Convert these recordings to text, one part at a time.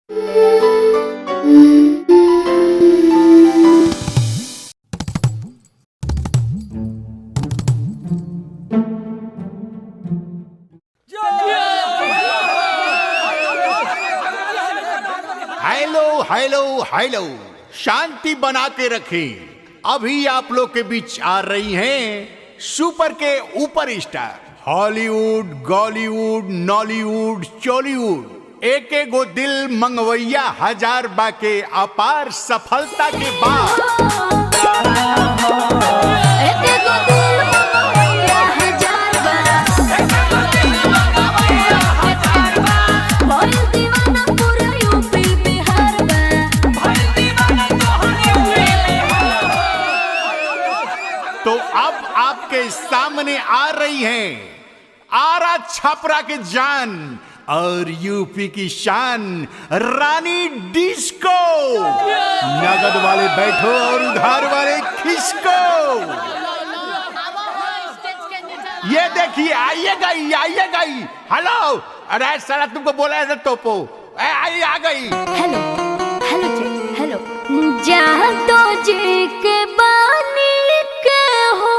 Hello hello, शांति बना के रखें। अभी आप लोग के बीच आ रही हैं सुपर के ऊपर स्टार, हॉलीवुड, गॉलीवुड, नॉलीवुड, चॉलीवुड, एक एक गो दिल मंगवैया हजार बा के अपार सफलता के बाद तो अब आपके सामने आ रही हैं आरा छपरा के जान और यूपी की शान रानी डिस्को। नगद वाले बैठो और उधार वाले खिसको। ये देखिए आइएगा ही। हेलो, अरे साला तुमको बोला है तोपो, आई आ गई। हेलो हेलो जी, हेलो। जहाँ तो जी के बानी के हो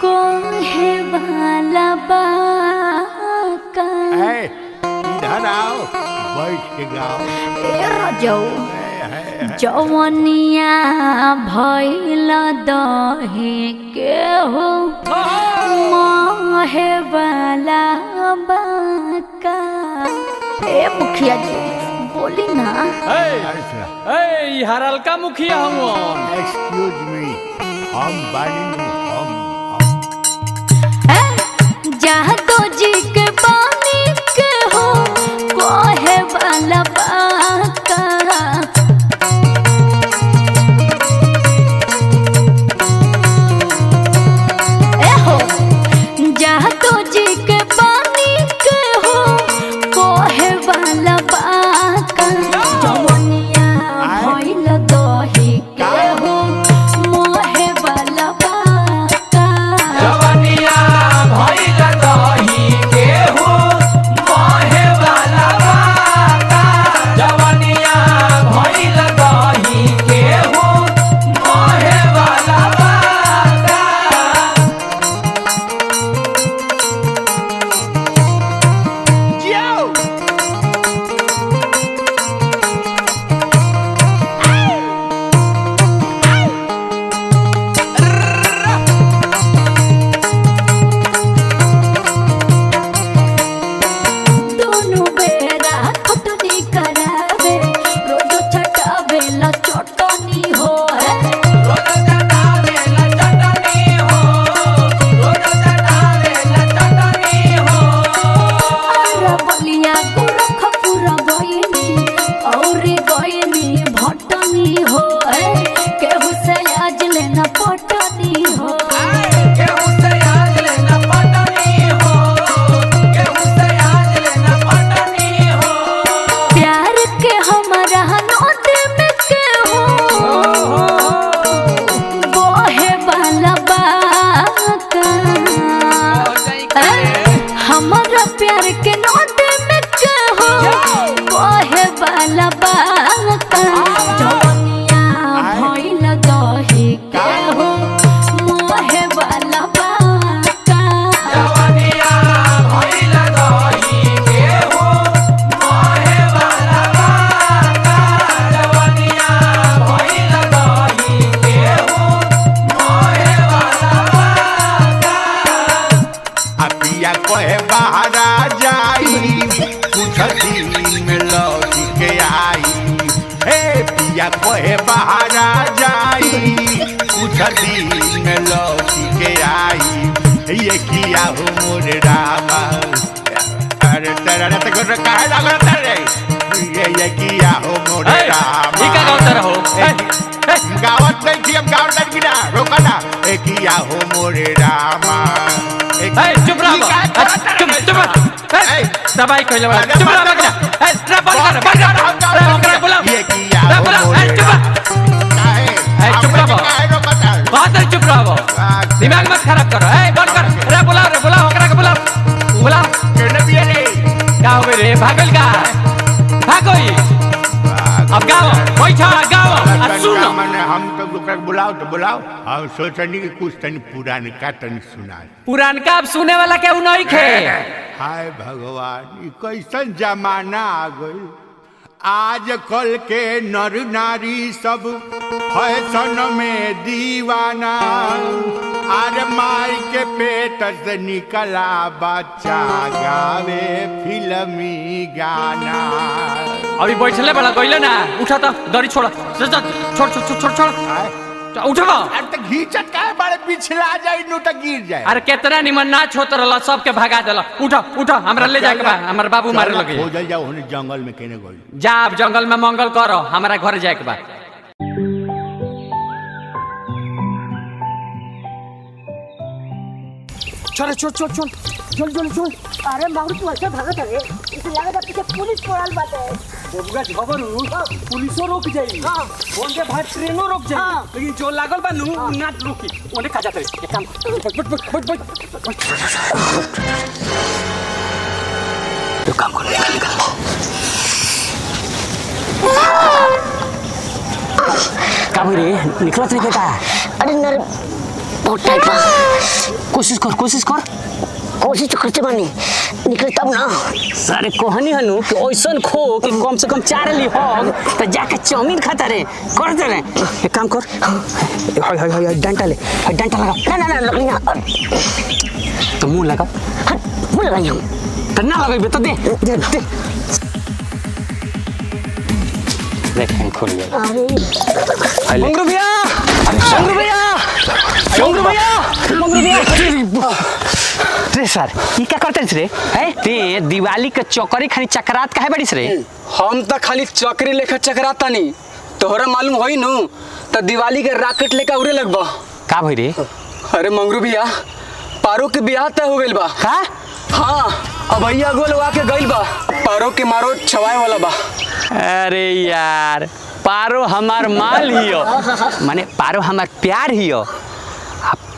कोहे वाला बाका। इधर आओ, बैठ के गाओ। जवनिया भइल दही के हो मोहे वाला बाका। ए मुखिया जी बोली ना। हरलका मुखिया हम। एक्सक्यूज मी, हम बानी हम। जहाँ तो जी के बानी के हो कोहे वाला बाका। जहाँ तो जी के बानी के हो कोहे वाला बाका। जवनिया भइल दही के हो मोहे वाला बाका। जवनिया भइल दही के हो मोहे वाला बाका। जवनिया भइल दही के हो मोहे वाला बाका। दोनों बेरा खटनी करावे रोज छटावे ला चटनी हो। रोज चटावेला चटनी हो, रोज चटावेला चटनी हो। आरा बलिया गोरखपुर गइनी और गइनी भटनी हो। केहू से आज लेना पटनी हो। केहू से आज लेना पटनी हो, केहू से आज लेना पटनी हो। प्यार के हमारा नोट में केहू बोहे वाला बाका। हमारा प्यार के नोट में केहू बोहे वाला बाका। जवनिया भइल दही केहू मोहे वाला बाका। जवनिया भइल दही के हो मोहे वाला बाका। जवनिया भइल दही के हो मोहे वाला बाका। अपिया कोहे बाहरा जाई, कुछ दिन में लौट के आई। हे पिया कोहे बाहरा जाई, कुछ दिन में लौट के आई। ये किया हो मोरे रामा। अरे तेरा तो कर काहे लागत रे? ये किया हो मोरे रामा। ई का गावत रहो। गावत नहीं थी, अब गावत नहीं ना, रोका ना। ए किया हो मोरे रामा। चुप रहो। दवाई कहले वाला चुप रहो। बंद कर बुलाओ। ये किया हो मोरे चुप रहो। बात चुप रहो, दिमाग मत खराब करो। बंद कर। बुलाओ ओकरा के बुलाओ। बुलाओ। केने बिया रे? का हो भागल का भागोई अब गाओ बैठा गाओ आ सुनो मैंने हम तो ओकरा के बुलाओ तो बुलाओ हम सोचनी कि कुछ तनी पुरानका तनी सुना पुरानका अब सुने वाला केहू नहीं खे हाय भगवान ई कैसन जमाना आ गई आज कल के नर नारी सब फैशन में दीवाना अरे माई के पेट से निकला बच्चा गावे फिल्मी गाना अभी बैठले बड़ा गइले ना उठा तो दरी छोड़ छोड़ छोड़ छोड़ छोड़ उठो अरे तो घीचत काहे बड़े पिछला जाई नु तो गिर जाए अरे केतना निमन नाच होत रहला सबके भगा देला उठो उठो हमरा ले जाके बा हमर बाबू मारे लगे हो जाओ होने जंगल में केने गई जा अब जंगल में मंगल करो हमरा घर जाए के बा चल चल चल चल चल चल चल अरे मारू तू ऐसे भागत है इसे लगा था पीछे पुलिस पड़ल बाटे बबुआ खबर पुलिसो रोक जाई हां वंदे भारत ट्रेनो रोक जाई लेकिन जो लागल बा नु ना रोकी ओने का जाते एक काम बट तो काम कर निकल काबू रे निकलत नहीं का अरे नर बहुत टाइट बा कोशिश कर कोशिश तो करते बानी निकले तब ना सारे कोहनी हनु कि ओइसन खो कि कम से कम 4 ली होग त जाके चाउमीन खाता रे कर दे रे एक काम कर हाय डंटा लगा ना लकड़ी ना तो मुंह लगा मुंह लगाई हम त ना लगाई तो दे देख हम खोल गया अरे मंगरू भैया रे सर ये क्या करते रे हैं ते दिवाली के चौकरी खाली चकरात काहे बड़ीस रे हम तो खाली चक्री लेकर चकराता नहीं तोहरा मालूम होई नु तो दिवाली के रॉकेट लेकर उड़े लगबा का भई रे अरे मंगरू भैया पारो के ब्याह तय हो गइल बा का हाँ अब भैया गोल वा के गइल बा पारो के मारो छवाए वाला बा अरे यार पारो हमार माल हियो माने पारो हमार प्यार हियो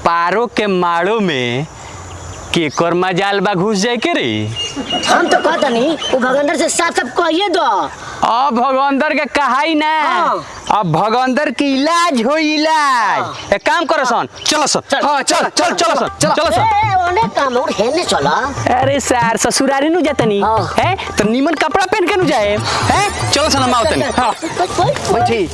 पारो के माड़ो में केकर मजाल बा घुस जाए के रे हम तो कहता नहीं वो भगंदर से साफ कहिए दो अब भगवंदर के कहाई ना अब भगवंदर की इलाज हो इलाज एक काम करो सन चलो सन हाँ चलो ए ओने काम और हेने चला अरे सर ससुरारी नु जातनी है तो नीमन कपड़ा पहन के नु जाए है चलो सन हम आवतनी हां बैठी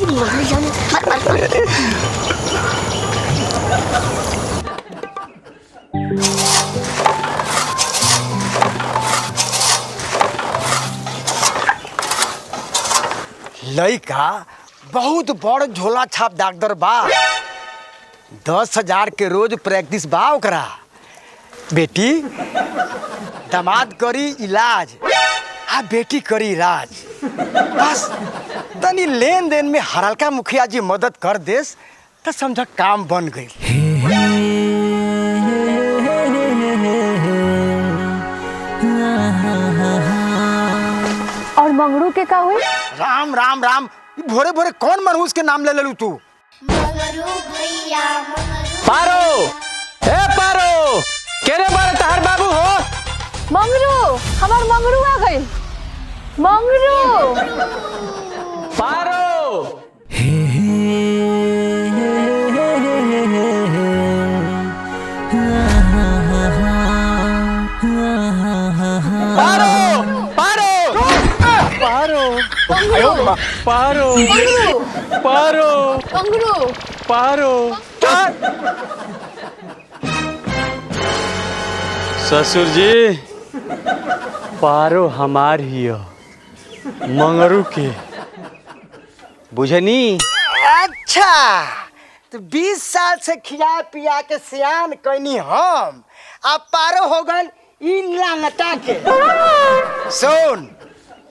लइका बहुत बड़ झोला छाप डॉक्टर बा 10,000 के रोज प्रैक्टिस बा ओकरा बेटी दामाद करी इलाज आ बेटी करी राज बस तनी लेन देन में हरलका मुखिया जी मदद कर देस तो समझ काम बन गई और मंगरू के का हुई राम राम राम भोरे भोरे कौन मनहूस के नाम ले लेलू तू पारो ए पारो केरे बारे तहर बाबू हो मंगरू हमार मंगरू आ गई मंगरू पारो पारो मंगरू पारो ससुर जी पारो हमार हियो मंगरू के बुझनी अच्छा तो 20 साल से खिया पिया के सियान कैनी हम अब पारो हो गल इन लांगटा के सुन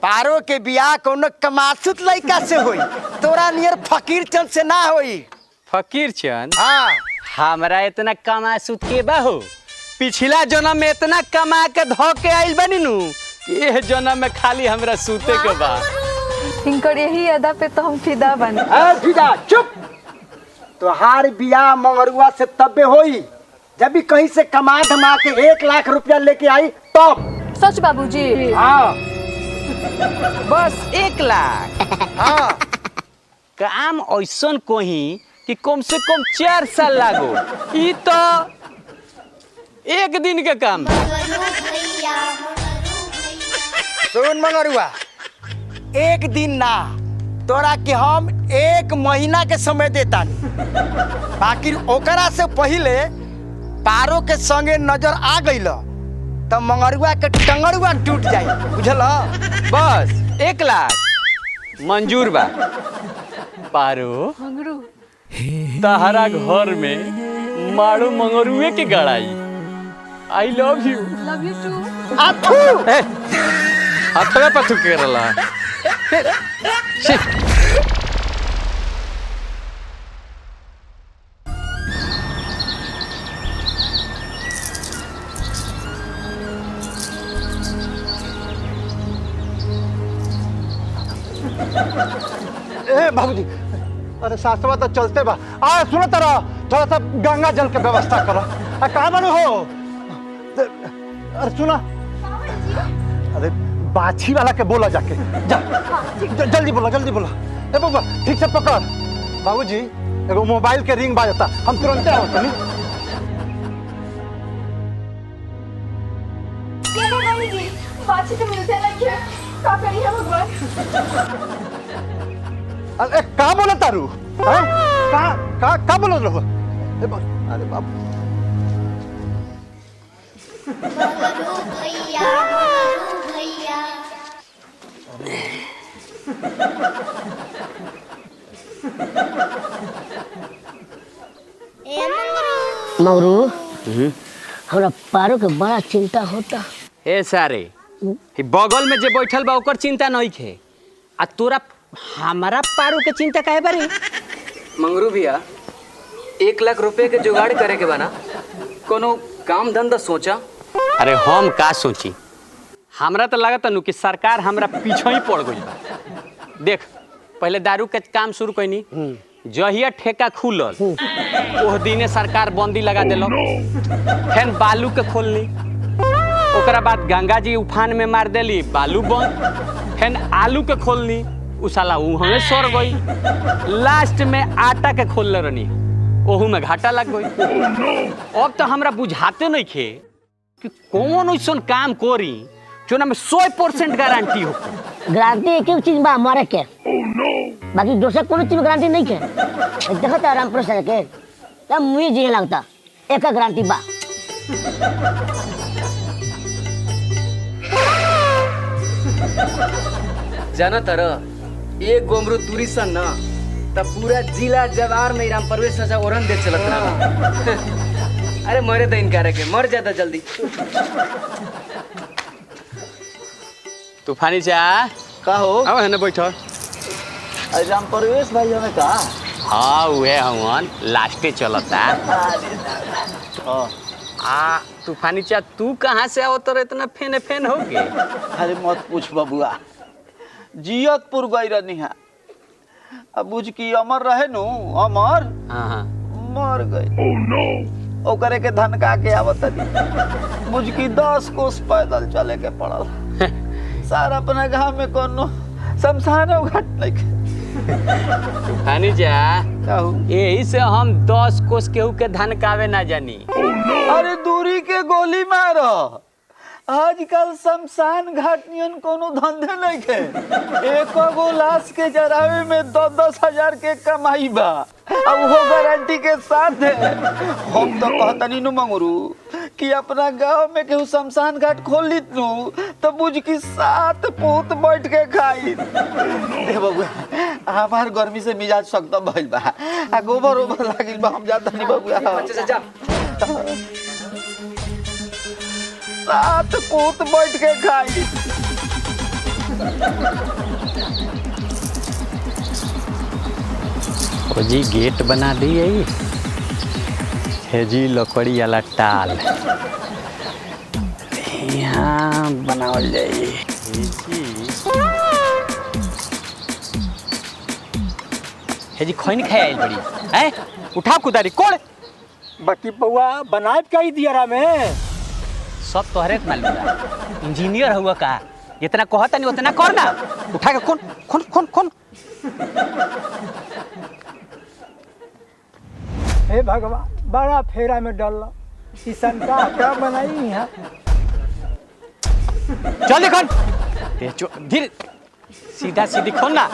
पारो के बियाह कोनो कमासुत लइका से होई तोरा नियर फकीर चंद से ना होई फकीर चंद हाँ हमरा इतना कमा सुत के बाहो पिछला जन्म में इतना कमा के धो के आइल बनी नु ये जन्म में खाली हमरा सूते के बा इनकर यही अदा पे तो हम फिदा बने ए फिदा चुप तोहार बियाह मंगरुआ से तबे होई जब भी कहीं से कमा धमा के 1 लाख रुपया लेके आई तब सच बाबूजी हाँ बस 1 लाख। हाँ काम ऐसन कोही कि कम से कम 4 साल लागो। ई तो 1 दिन के काम है। सुन मंगरुआ, 1 दिन ना तोरा के हम 1 महीना के समय देता, बाकी ओकरा से पहले पारो के संगे नजर आ गइल तो मंगरुआ के टंगरुआ टूट जाई, बुझल? बस 1 लाख मंजूर बा। पारो तहरा घर में मारो मंगरुए के गड़ाई। I love you. आथू हाथवे पथु के रला। ए बाबूजी, अरे सासवा तो चलते बा। आ सुनो तारा, थोड़ा सा गंगा जल के व्यवस्था करो। कहाँ बनो हो? अरे सुना, अरे बाछी वाला के बोला जाके जा, जल्दी बोला जल्दी बोला। ए बाबा ठीक से पकड़। बाबूजी एगो मोबाइल के रिंग बाजता, हम तुरंत आवत नहीं। बाछी तो मिलते नहीं है, का करी है भगवान? अरे का बोला तारू? हैं? का बोल रहो? अरे बाबू मंगरू, हमरा पारो के बड़ा चिंता होता। ए सारे, ई बगल में जे बैठल बा ओकर चिंता नहीं खे, आ तोरा हमारा पारो के चिंता काहे बारे? मंगरू भैया, 1 लाख रुपए के जुगाड़ करे के बना, कोनो काम धंधा सोचा। अरे हम का सोची, हमरा तो लगत नु कि सरकार हमरा पीछे ही पड़ गई बा। देख, पहले दारू के काम शुरू कैनी, जहिया ठेका खुलल ओह दिने सरकार बंदी लगा देलक। फिर बालू के खोलनी, ओकरा बाद गंगा जी उफान में मार देली, बालू बंद। फिर आलू के खोलनी, उ साला हमें सर गई। लास्ट में आटा के खोलले रहनी, ओहू में घाटा लग गई। अब तो हमरा बुझाते नहीं खे कि कौन ऐसा काम करी जो ना में 100% गारंटी हो। गारंटी एक ही चीज बा हमारे के, बाकी दूसरे कोनो चीज गारंटी नहीं के। देखत रामपुर से के तब मुझे जी लगता एक गारंटी बा। जाना तरह एक गोमरू दूरी सन ना तब पूरा जिला जवार में राम परवेश चाचा ओरन दे चलत रहा। अरे मरे तो इनकार के मर जाता जल्दी। तूफानी चा का हो? आओ है ना बैठो। अरे राम परवेश भाई हमें का? हाँ उहे हवन, लास्टे चलता। आ तूफानी चा तू कहाँ से आओ तो इतना फेन फेन हो गए? अरे मत पूछ बबुआ, जियतपुर गई रहनी है। अब बुझ की अमर रहे नु, अमर हाँ मर गई। ओकरे के धनका के आवत नहीं, बुझ की 10 कोस पैदल चले के पड़ल। सारा अपना गाँव में कोनो शमशान घाट नहीं। तूफानी चा यही से हम 10 कोस केहू के धनकावे ना जानी। अरे दूरी के गोली मारो, आजकल शमशान घाट नियन कोनो धंधे नहीं के। एक गो लाश के जरावे में 10-10 हजार के कमाई बा, अब वो गारंटी के साथ है। हम तो कहतनी नु मंगरू कि अपना गांव में केहू शमशान घाट खोल लीत नु तो बुझ की 7 पूत बैठ के खाई। ए बबुआ, हमार गर्मी से मिजाज सख्त भइल बा, आ गोबर ओबर लागिल बा, हम जात नहीं बबुआ। अच्छा जा 7 पूत बैठ के खाई। ओ जी गेट बना दिए है जी, लकड़ी वाला टाल यहाँ बनावल जाइए। है जी खैनी खाए आइल बड़ी हैं, उठाओ कुदारी कोड़। बाकी बउआ बनाए का ही दिया में। सब तोहरे के मालूम बा, इंजीनियर हुआ का जितना कहता नहीं उतना कर ना। उठा के कौन कौन कौन कौन हे भगवान बड़ा फेरा में डल किसान का क्या बनाई है। चल देखो धीरे सीधा सीधी खोल ना।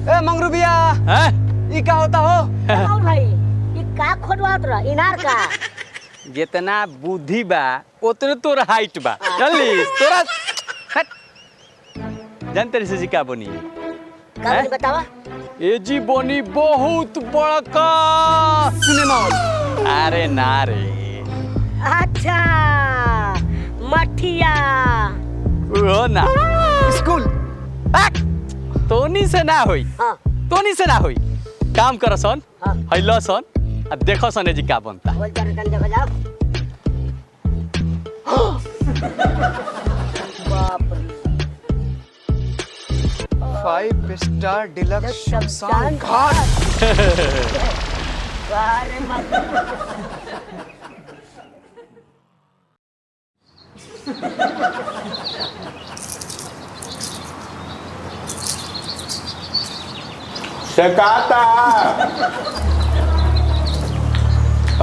ए मंगरू भैया हैं? ये क्या होता हो? और भाई ये का खोदवात रहा इनार का। जितना बुद्धि बा उतने तोरा हाइट बा। चली तोरा हट। जानते से का बनी का बनी बतावा। ए जी बनी बहुत बड़का सिनेमा हॉल। अरे ना रे अच्छा मठिया वो ना स्कूल तोनी से ना होई। हाँ तोनी से ना होई। काम कर सन हाँ। हैलो सन अब देखो सन जी का बनता। बोल जा रहे देखो जाओ। बाप रे 5 स्टार डिलक्स शमशान घाट। अरे मत सकाता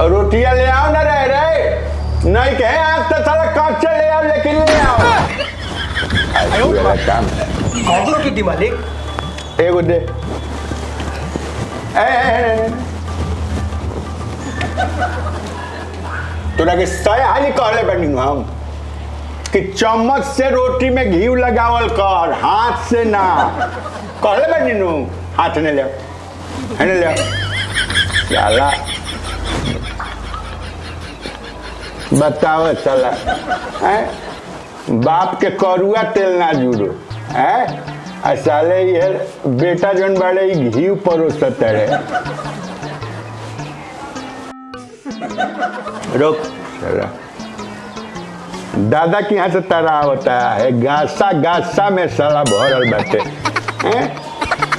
रोटियां ले आओ ना रे नहीं कहे आज तो साला कांच ले आओ लेकिन ले आओ काम कौन रोटी दी मालिक? एगो दे तोरा के सही हाली कहले बनी हम कि चम्मच से रोटी में घी लगावल कर हाथ से ना कहले बनी नु हाथ ने ले है ले साला बताओ साला हैं बाप के करुआ तेल ना जुड़ो हैं साले ये बेटा जन बड़े घी परोसत है रोक साला दादा के यहाँ से तारा होता है गासा गासा में साला भरल बैठे हैं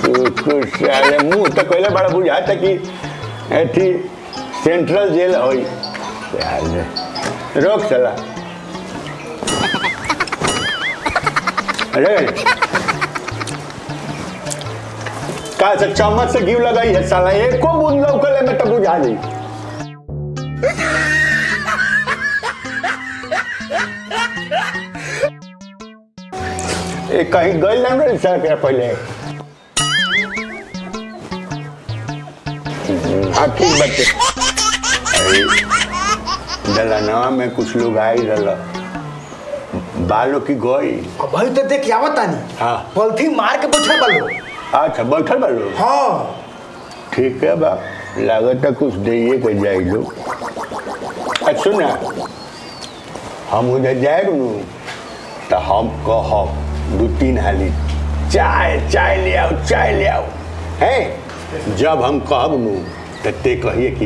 कुछ साले मुंह तो पहले बड़ा बुझाता कि ऐसी सेंट्रल जेल होई साले रोक साला अरे का से चम्मच से घी लगाई है साला एको बूंद लौकले में तो बुझा दी ए कहीं गई ना रे सर पहले ठीक बच्चे दलानवा में कुछ लोग आई रहा बालों की गोई भाई तो देख आवत तानी। हाँ पॉलिथी मार के बैठल बालो। अच्छा बैठल बालो हाँ ठीक है बाप लागत है कुछ दिए के जाए लोग अच्छा ना हम उधर जाए तो हम कह 2-3 हाली चाय चाय ले आओ है जब हम कहब नु तो ते कहिए कि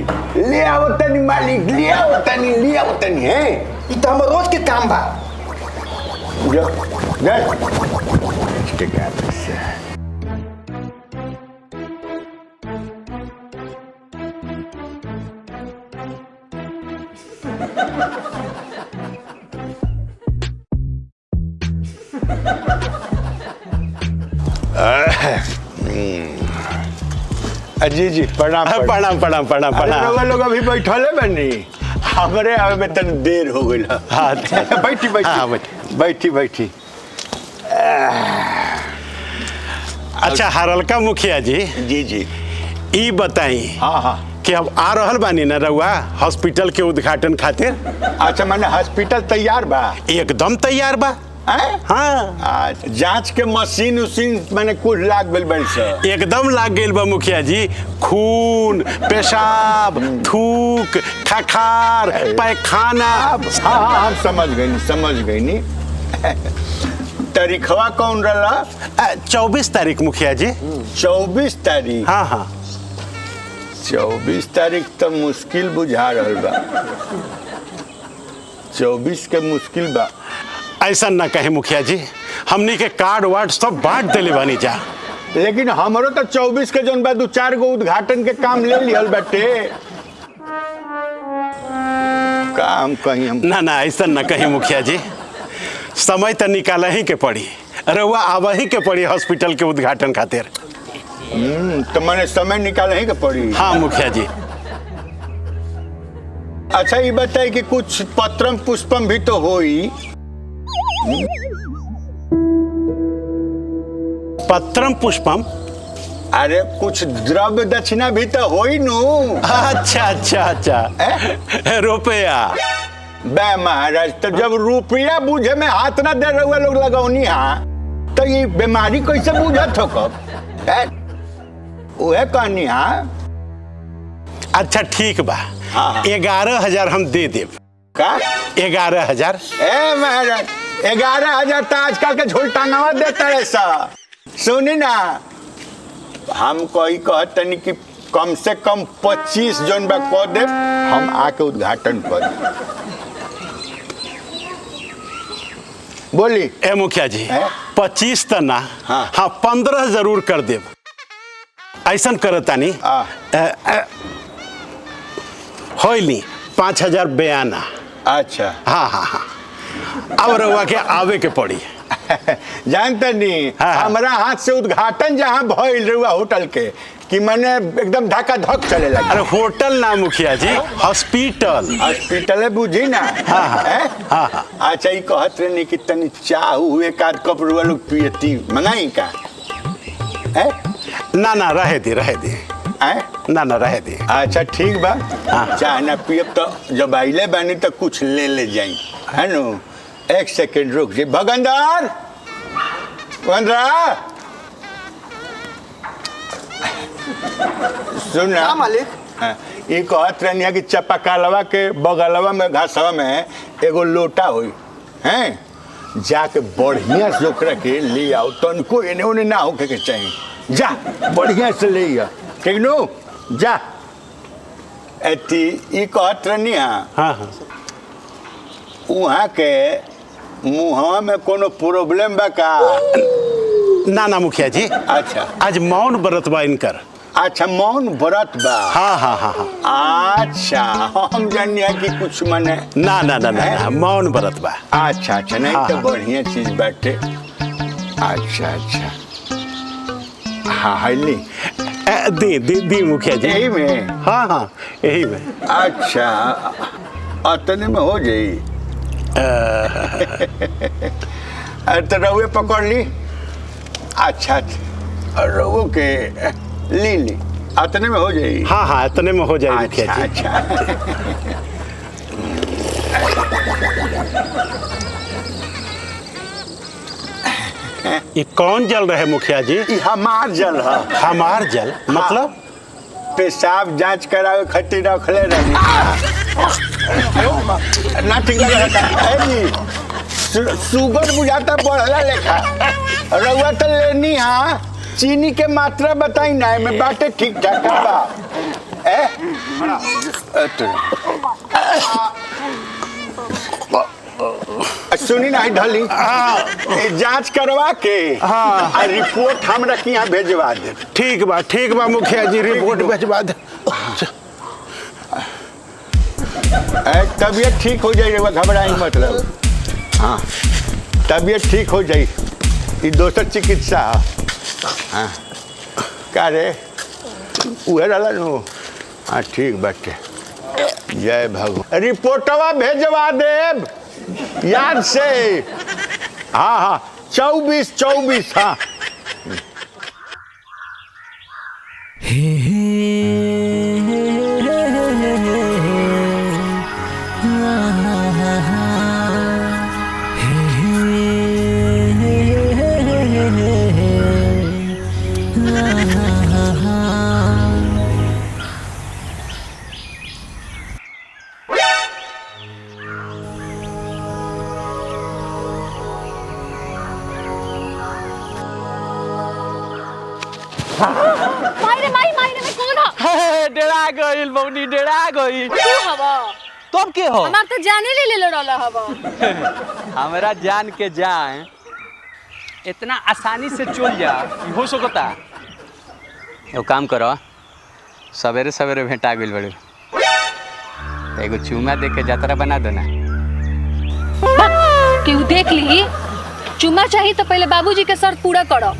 ले आओ तनी मालिक ले आओ तनी है ये तो हम रोज के काम बा। जो ठीक है जी जी प्रणाम प्रणाम प्रणाम प्रणाम प्रणाम लोग अभी बैठले बनी हमरे आवे में तन देर हो गई बैठी बैठी बैठी अच्छा हरलका मुखिया जी जी जी ई बताई हाँ हाँ कि हम आ रहल बानी ना रउआ हॉस्पिटल के उद्घाटन खातिर। अच्छा मैंने हॉस्पिटल तैयार बा एकदम तैयार बा। हाँ जांच के मशीन उशीन मैंने कुछ लाग गई बड़ी सर एकदम लाग गई बा मुखिया जी खून पेशाब थूक खखार पैखाना। हाँ हम समझ गई नी तारीखवा कौन रहा 24 तारीख मुखिया जी। 24 तारीख हाँ हाँ 24 तारीख तो मुश्किल बुझा रहा बा 24 के मुश्किल बा। ऐसा ना कहे मुखिया जी, हमनी के कार्ड वार्ड सब बांट देले बानी जा। लेकिन हमरो तो 24 के जोन बा 2-4 गो उद्घाटन के काम ले लिहल बाटे। काम कहीं हम ना ना ऐसा ना कहे मुखिया जी, समय तो निकाल ही के पड़ी, रउआ आवा ही के पड़ी हॉस्पिटल के उद्घाटन खातिर। तो मैंने समय निकाल ही के पड़ी। हाँ मुखिया जी। अच्छा ये बताइए कि कुछ पत्रम पुष्पम भी तो होई। पत्रम पुष्पम? अरे कुछ द्रव्य दक्षिणा भी तो होई नु। अच्छा अच्छा अच्छा, रुपया। बे महाराज, तो जब रुपया बूझे में हाथ ना दे रहे लोग लगौनी हा, तो ये बीमारी कैसे बूझत हो कब? वह कहनी हा। अच्छा ठीक बा, हाँ। 11,000 हम दे देब। का 11,000? ए महाराज, 11,000 तो आजकल के झोलटांगवा देता है सा। सुनी ना, हम कोई कहतनी कि कम से कम 25 जन बा कह दे, हम आके उद्घाटन कर। बोली ए मुखिया जी, 25 तो ना, हाँ। 15 जरूर कर देब। ऐसा करतानी होइली 5,000 बयाना। अच्छा हाँ हाँ हाँ, अब रउआ के आवे के पड़ी। जानते नहीं, हाँ। हमारा हाथ से उद्घाटन जहाँ भइल रहुआ होटल के, कि मैंने एकदम धक्का धक चले लगा। अरे होटल ना मुखिया जी, हॉस्पिटल। हॉस्पिटल बुझी ना। हाँ, हाँ। हैं? हाँ, हाँ। अच्छा ये कहत रहे कि तनी चाह हुए का कप रुआ लोग पियती मंगाई का है? ना ना रहे दी हैं? ना ना रहे दी। अच्छा ठीक बा। हाँ। चाह ना पियब तो जब आइले बानी तो कुछ ले जाई, है नु? एक सेकंड रुक जी। भगंदर सुना मालिक। ये कहत रहनी कि चपकालवा के बगलवा में घासवा में एगो लोटा हुई हैं, जाके बढ़िया से ओकरा के ले आओ, तनको एने ओने ना होके के चाहिए। जा बढ़िया से ले आ, ठीक नु? जा। एती ई कहत रहनी हाँ हाँ, वहाँ के मुँहवा में कोनो प्रॉब्लम बा का? ना ना मुखिया जी। अच्छा आज मौन व्रत बा इनकर। अच्छा, मौन व्रत बा। हाँ हाँ हाँ हाँ। अच्छा, हम जानिए कि कुछ मने। ना ना ना ना, मौन व्रत बा। अच्छा अच्छा, नहीं हाँ, तो हाँ। बढ़िया चीज बाटे। अच्छा अच्छा, हाँ है ली दी मुखिया जी। यही में? हाँ हाँ यही में। अच्छा, अतने में हो जाई। अरे तो रहुए पकड़ ली। अच्छा अच्छा, रहुओ के ली अतने में हो जाई। हाँ हाँ इतने में हो जाए मुखिया अच्छा जी। अच्छा। ये कौन जल रहे मुखिया जी? ये हमार जल है। हमार जल मतलब? पेशाब जांच करावे खातिर रखले रही ना। ठीक लगा शुगर बुझाता बढ़ला लेखा। रउआ तो लेनी हाँ, चीनी के मात्रा बताई ना में बाटे ठीक ठाक बा। सुनी ना ढली, जांच करवा के हाँ रिपोर्ट हमरा के यहाँ भेजवा दे। ठीक बा मुखिया जी, रिपोर्ट भेजवा दे। तबीयत ठीक हो जाए, घबराई मतलब। हाँ तबीयत ठीक हो जाए, ये दोसर चिकित्सा। हाँ का रे उहे रहा नु। हाँ ठीक बाटे, जय भगवान। रिपोर्टवा भेजवा देब याद से। हाँ हाँ 24 हाँ। माई रे कौन है? डेरा गइल मौनी, डेरा गइल। तू हवा? तब के हो हमार तो जाने ले ले रहल हवा। हमरा जान के जाए इतना आसानी से चल जा हो सकता। एगो काम करो, सवेरे सवेरे भेंटा गेल बड़े, एगो चूमा दे के यात्रा बना दो ना। केहू देख ली, चुमा चाहिए तो पहले बाबूजी के शर्त पूरा करो,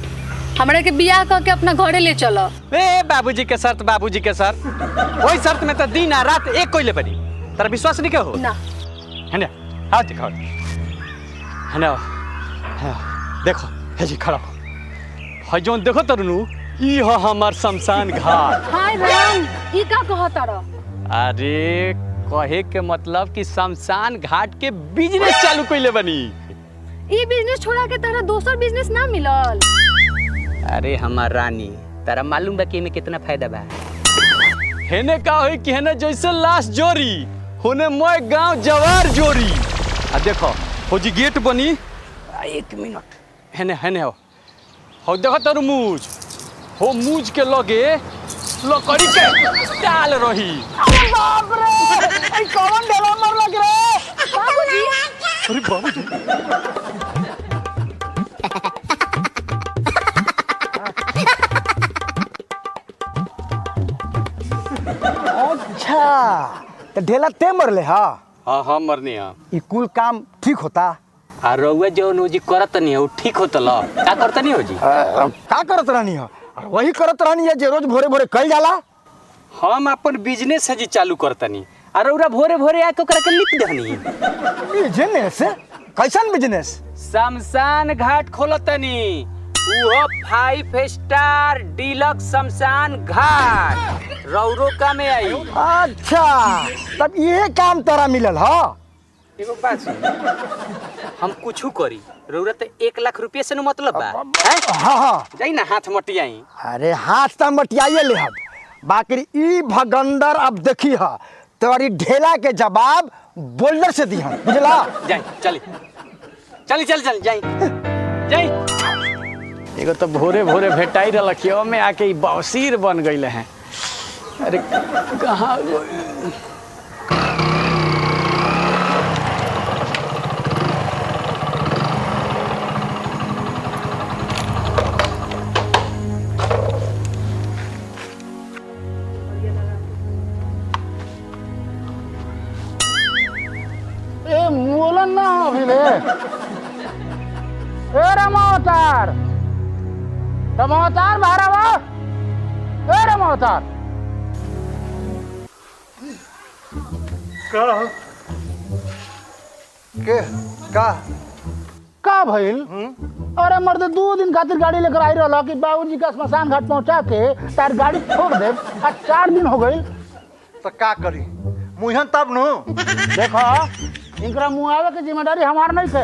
हमरा के बियाह करके अपना घरे ले चलो। ए बाबूजी के शर्त, बाबूजी के शर्त, वही शर्त में तो दिन आ रात एक कोई ले बनी। तेरा विश्वास नहीं के हो ना? है ना? आओ दिखाओ, है ना? देखो हे जी खड़ा है जोन देखो तरनु, ई हो हमार शमशान घाट। हाय राम, ई का कहत रह? अरे कहे के मतलब कि शमशान घाट के बिजनेस चालू कइले बनी। ई बिजनेस छोड़ा के तारा दोसर बिजनेस ना मिलल? अरे हमार रानी, तारा मालूम बा कि एमे कितना फायदा बा? हेने का होई कि हेने जैसे लाश जोरी, होने मोय गांव जवार जोरी। आ देखो हो जी गेट बनी। एक मिनट, हेने हेने हो देखो तरमुज, हो मूज के लगे लकड़ी के डाल रही। अरे बाप रे, ई कौन ड्रामर लग रे? बाबूजी, अरे बाबूजी, अच्छा तो ढेला ते मरले हा? हाँ मरनी है। ई कुल काम ठीक होता? आ रउआ जो नोजी करत नहीं हो ठीक होत ल, का करत नहीं हो जी? का करत रहनी है? वही करत रहनी है जे रोज भोरे भोरे कल जाला। हम अपन बिजनेस है जी चालू करतनी, और रउरा भोरे भोरे आके ओकरा के लिख दहनी। बिजनेस? कैसन बिजनेस? शमशान घाट खोलतनी, वो 5 स्टार डीलक्स शमशान घाट, रौरो का में आई। अच्छा तब ये काम तारा मिलल हा? एगो बात सुन, हम कुछू करी रउरा तो 1 लाख रुपये से न मतलब बा। हाँ हाँ जाई ना हाथ मटियाई। अरे हाथ तो मटियाइए ले हम, बाकी ई भगंदर अब देखी हा तोरी ढेला के जवाब बोल्डर से दी हम, बुझला? जाई चली चली चल चल जाई जाई। एगो तो भोरे भोरे भेटाई रखियो में आके बौसीर बन गईले हैं। अरे कहाँ बोलन ना अभी ले। ए रमोतार, रमोतार बाहर आवा। ए रमोतार, के का का भइल? अरे मर्द 2 दिन खातिर गाड़ी लेकर आई रहला कि बाबूजी का स्मशान घाट पहुंचा के तार गाड़ी छोड़ दे। आज 4 दिन हो गई। तो का करी मुहन तब नु? देखो इनकरा मुआवे के जिम्मेदारी हमार नहीं थे,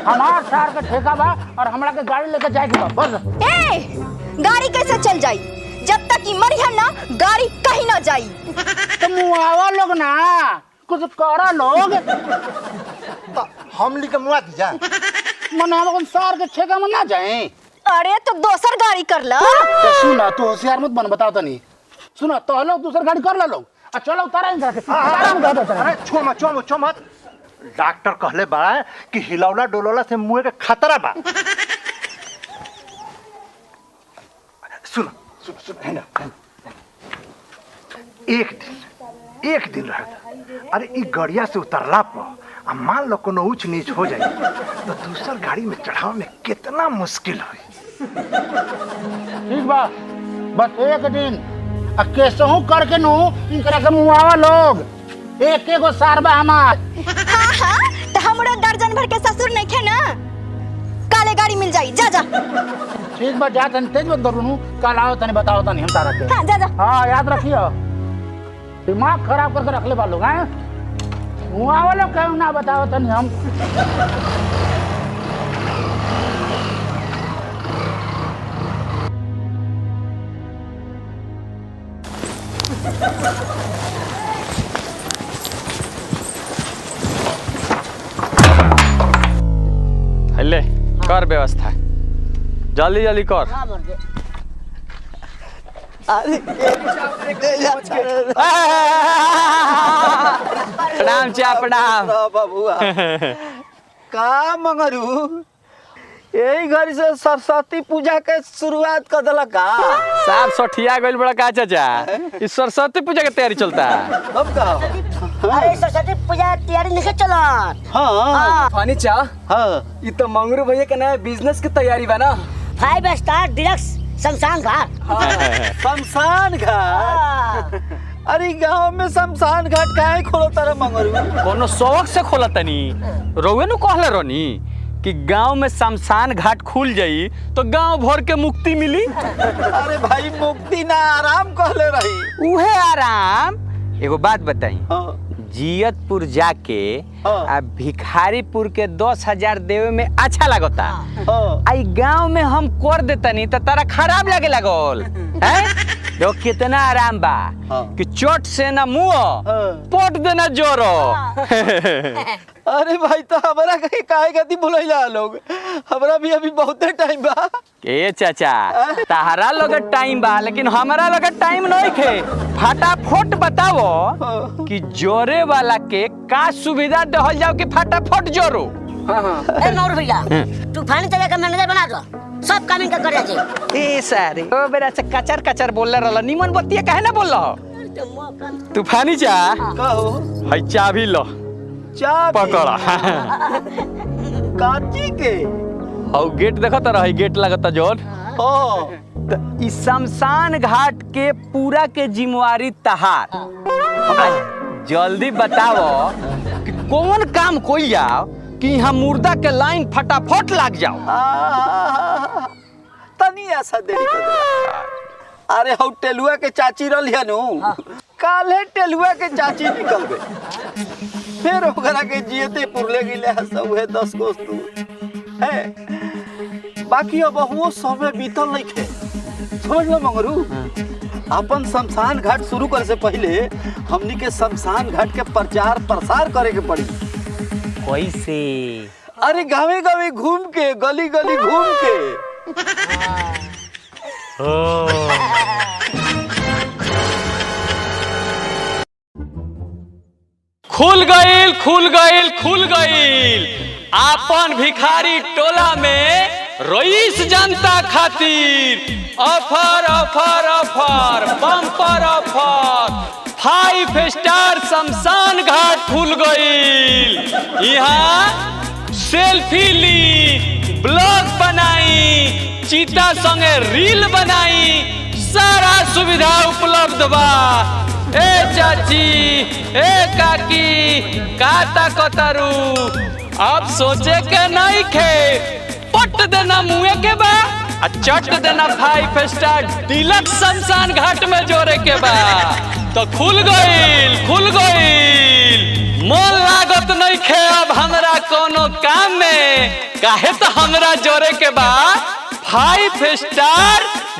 हमार सार का ठेका बा और हमरा के गाड़ी लेकर जाए के बा बस। ए गाड़ी कैसे चल जाई? जब तक ई मरिया ना गाड़ी कहीं ना जाई। तो मुआवा लोग ना कुछ करा लोग। तो हम ली के मुआ दी जा। मन हम सार के ठेका में ना जाए। अरे तो दोसर गाड़ी कर ला। तो सुना तू होशियार मत बन, बताओ तनी। सुना तो लोग दूसर गाड़ी कर ला लोग। चलो उतारा इनका के। अरे छो मत। डॉक्टर कहले बा कि हिलौला डोलौला से मुंह के खतरा बा। सुन है ना, एक दिन रह। अरे ई गड़िया से उतरला पर मान लो कोनो ऊंच नीच हो जाए तो दूसर गाड़ी में चढ़ाव में कितना मुश्किल हुई। ठीक बा, बस एक दिन केसहू करके नु इनकरा के मुआवा लोग। एक एगो सारबा हमार। हाँ तो हमरो दर्जन भर के ससुर नहीं खे ना, काले गाड़ी मिल जाई। जा जा। ठीक बा, जा तनी तेज मत करू नु, कल आओ तनी बताओ तनी हम तारा के। हाँ जा जा। हाँ याद रखियो, दिमाग खराब करके रख ले बा लोग। हैं मुआवा लोग कहूँ ना बताओ तनी हम। ले कर व्यवस्था, जल्दी जल्दी कर। प्रणाम चा प्रणाम बाबुआ का मंगरू यही घर से सरस्वती पूजा के शुरुआत कर दिला का साहब सठिया गइल बड़ा का चाचा इस सरस्वती पूजा के तैयारी चलता है अब का अरे सरस्वती पूजा तैयारी नहीं चलत। हाँ फानी चा हाँ ये तो मंगरू भैया के नया बिजनेस की तैयारी बा ना। 5 स्टार डिलक्स शमशान घाट। शमशान घाट अरे गांव में शमशान घाट काहे खोलो तारा मंगरू कोनो शौक से खोला तनी रोवे नु कहले रोनी कि गांव में शमशान घाट खुल जाई तो गांव भर के मुक्ति मिली। अरे भाई मुक्ति ना आराम कहले रही उहे आराम। एगो बात बताई जियतपुर जाके आ भिखारीपुर के 10,000 देवे में अच्छा लगता आई गांव में हम कर देतनी तो तारा खराब लगे लगल हैं। देखो कितना आराम बा कि चोट से ना मुंह पोट देना जोरो। अरे भाई तो हमारा कहीं काहे गति भुलैला लोग हमरा भी अभी बहुत टाइम बा। ए चाचा ताहरा लगे टाइम बा लेकिन हमारा लगे टाइम नहीं खे। फटाफट बताओ कि जोरे वाला के का सुविधा देहल जाओ कि फटाफट जोरो। ए नौर भैया तूफानी चले का मैनेजर बना दो सब काम इनका कर जाए। ए सारे ओ बेरा से कचर कचर बोलले रहल निमन बतिया काहे ना बोल तूफानी चा कहो हई चाबी लो चाबी पकड़ा काची के और गेट देखो तो रही गेट लगता जोन इस शमशान घाट के पूरा के जिम्मेवारी तहार। जल्दी बताओ कि कौन काम कोई जाओ कि यहाँ मुर्दा के लाइन फटाफट लग जाओ। तनी ऐसा देरी कर दे। अरे हौ टेलुआ के चाची रलिया नु काले टेलुआ के चाची निकल गए फिर ओकरा के जियते पुरले गिले सब है 10 कोस तू है बाकी अब वो समय बीतल नहीं खे समझ लो मंगरू अपन शमशान घाट शुरू करे से पहले हमनी के शमशान घाट के प्रचार प्रसार करे के पड़ी। कैसे? अरे गावे गावे घूम के गली गली घूम के खुल गईल खुल गईल खुल गईल आपन भिखारी टोला में रईस जनता खातिर offer offer offer bumper offer 5 star शमशान घाट खुल गईल। यहाँ सेल्फी ली ब्लॉग बनाई चीता संगे रील बनाई सारा सुविधा उपलब्ध बा। ए चाची ए काकी काता कतारू अब सोचे के नहीं खे पट देना मुँह के बा आ चट देना 5 स्टार डिलक्स शमशान घाट में जोड़े के बा। तो खुल गईल मन लागत नहीं खे अब हमरा कोनो काम में काहे तो हमरा जोड़े के बा 5 स्टार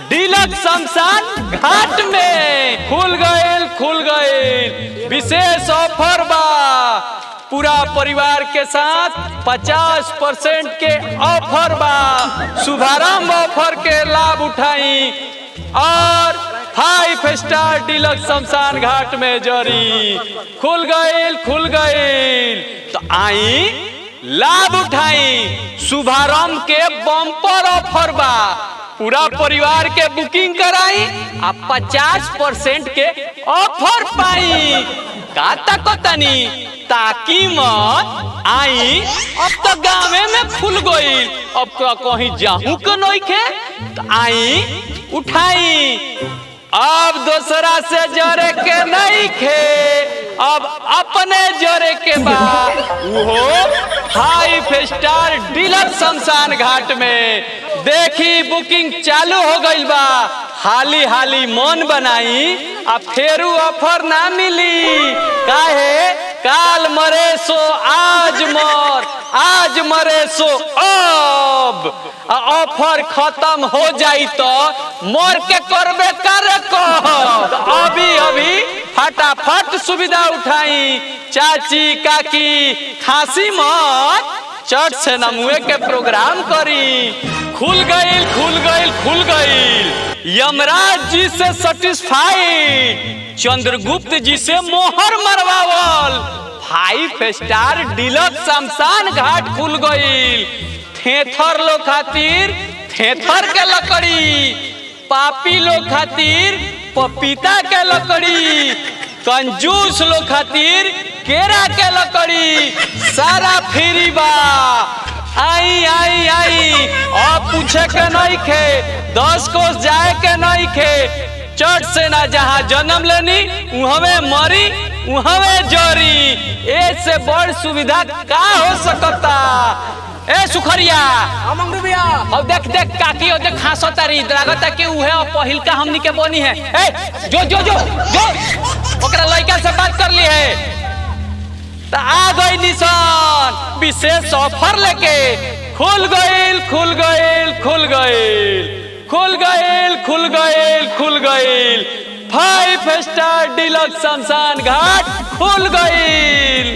डिलक्स शमशान घाट में। खुल गईल विशेष ऑफर बा पूरा परिवार के साथ 50% के ऑफर बा। शुभारंभ ऑफर के लाभ उठाई और 5 स्टार डिलक्स शमशान घाट में जरी। खुल गईल तो आई लाभ उठाई शुभारंभ के बम्पर ऑफर बा। पूरा परिवार के बुकिंग कराई आ 50% के ऑफर पाई। का तकतनी ताकि मत आई अब तो गाँव में खुल गई अब कहीं जाहू के नहीं खे तो आई उठाई अब दूसरा से जोड़े के नहीं खे अब अपने जोड़े के बाद वो 5 स्टार डिलक्स शमशान घाट में देखी बुकिंग चालू हो गई बा। हाली मन बनाई अब फेरू ऑफर ना मिली काहे काल मरे सो आज मरे सो अब ऑफर खत्म हो जाई तो मर के करबे करे को तो अभी फटाफट सुविधा उठाई। चाची काकी खांसी मत चट से नमुए के प्रोग्राम करी। खुल गईल यमराज जी से सेटिस्फाइड, चंद्रगुप्त जी से मोहर मरवावल, 5 स्टार डिलक्स शमशान घाट खुल गईल। थेथर लोग खातिर थेथर के लकड़ी, पापी लोग खातिर पपीता के लकड़ी, कंजूस लोग खातिर केरा के लकड़ी, सारा फ्री बा। आई आई आई अब पूछे के नहीं खे, 10 कोस जाए के नहीं खे, चट से ना जहाँ जन्म लेनी उहवे मरी उहवे जोरी। ऐसे बड़ सुविधा का हो सकता। ए सुखरिया मंगरू भैया अब देख देख काकी और देख खासो तारी लागत कि उहे पहिल का हमनी के बनी है। ए जो जो जो जो ओकरा लड़का से बात कर ली है तो आ गई निशान विशेष ऑफर लेके। खुल गईल खुल गईल खुल गईल खुल गईल खुल गईल खुल गईल 5 स्टार डिलक्स शमशान घाट खुल गईल।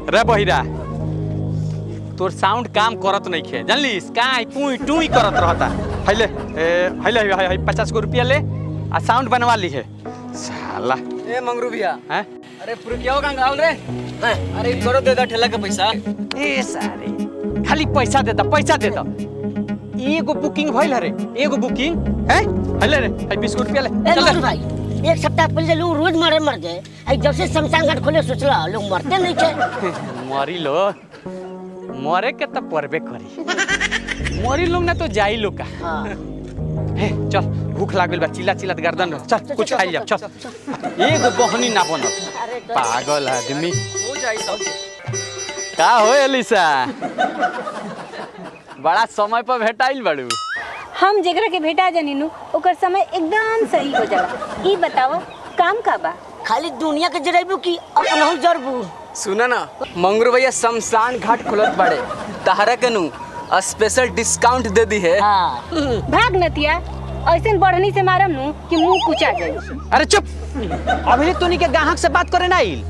रे बहिरा तोर साउंड काम करत नहीं खे जानली का टू टू करत रहता। हैले हैले है 50 गो रुपया ले आ साउंड बनवा ली है साला। ए मंगरू भैया हैं अरे पुरकियाओ कंगाल रे अरे करो दे दा ठेला के पैसा। ए सारे खाली पैसा दे दा एगो बुकिंग भइल रे एगो बुकिंग है हैले रे 20 गो रुपया ले चल भाई। एक सप्ताह पहले लोग रोज मर गए, जब से शमशान घाट खोले सोचला लोग मरते नहीं थे। मरी लो मरे के तो परबे करी, मरी लोग ना तो जाई लोग का। हे चल भूख लागल बा, चिल्ला चिल्ला गर्दन चल कुछ खाई जा चल। एगो बहनी ना बनत पागल आदमी हो जाई सब। का हो एलिसा बड़ा समय पर भेटाइल बड़ू। हम जेकरा के भेटा जानी ओकर समय एकदम सही हो जाला। ई बताओ काम का बा? खाली दुनिया के जरेबू की अपनहु जरबू। सुना ना मंगरू भैया शमशान घाट खुलत बाड़े, तहरा के नु स्पेशल डिस्काउंट दे दी है। भाग नतिया ऐसे बढ़नी से मारम नु कि मुंह कुचा जाई। अरे चुप अभी तोनी के ग्राहक से बात करे ना आइल।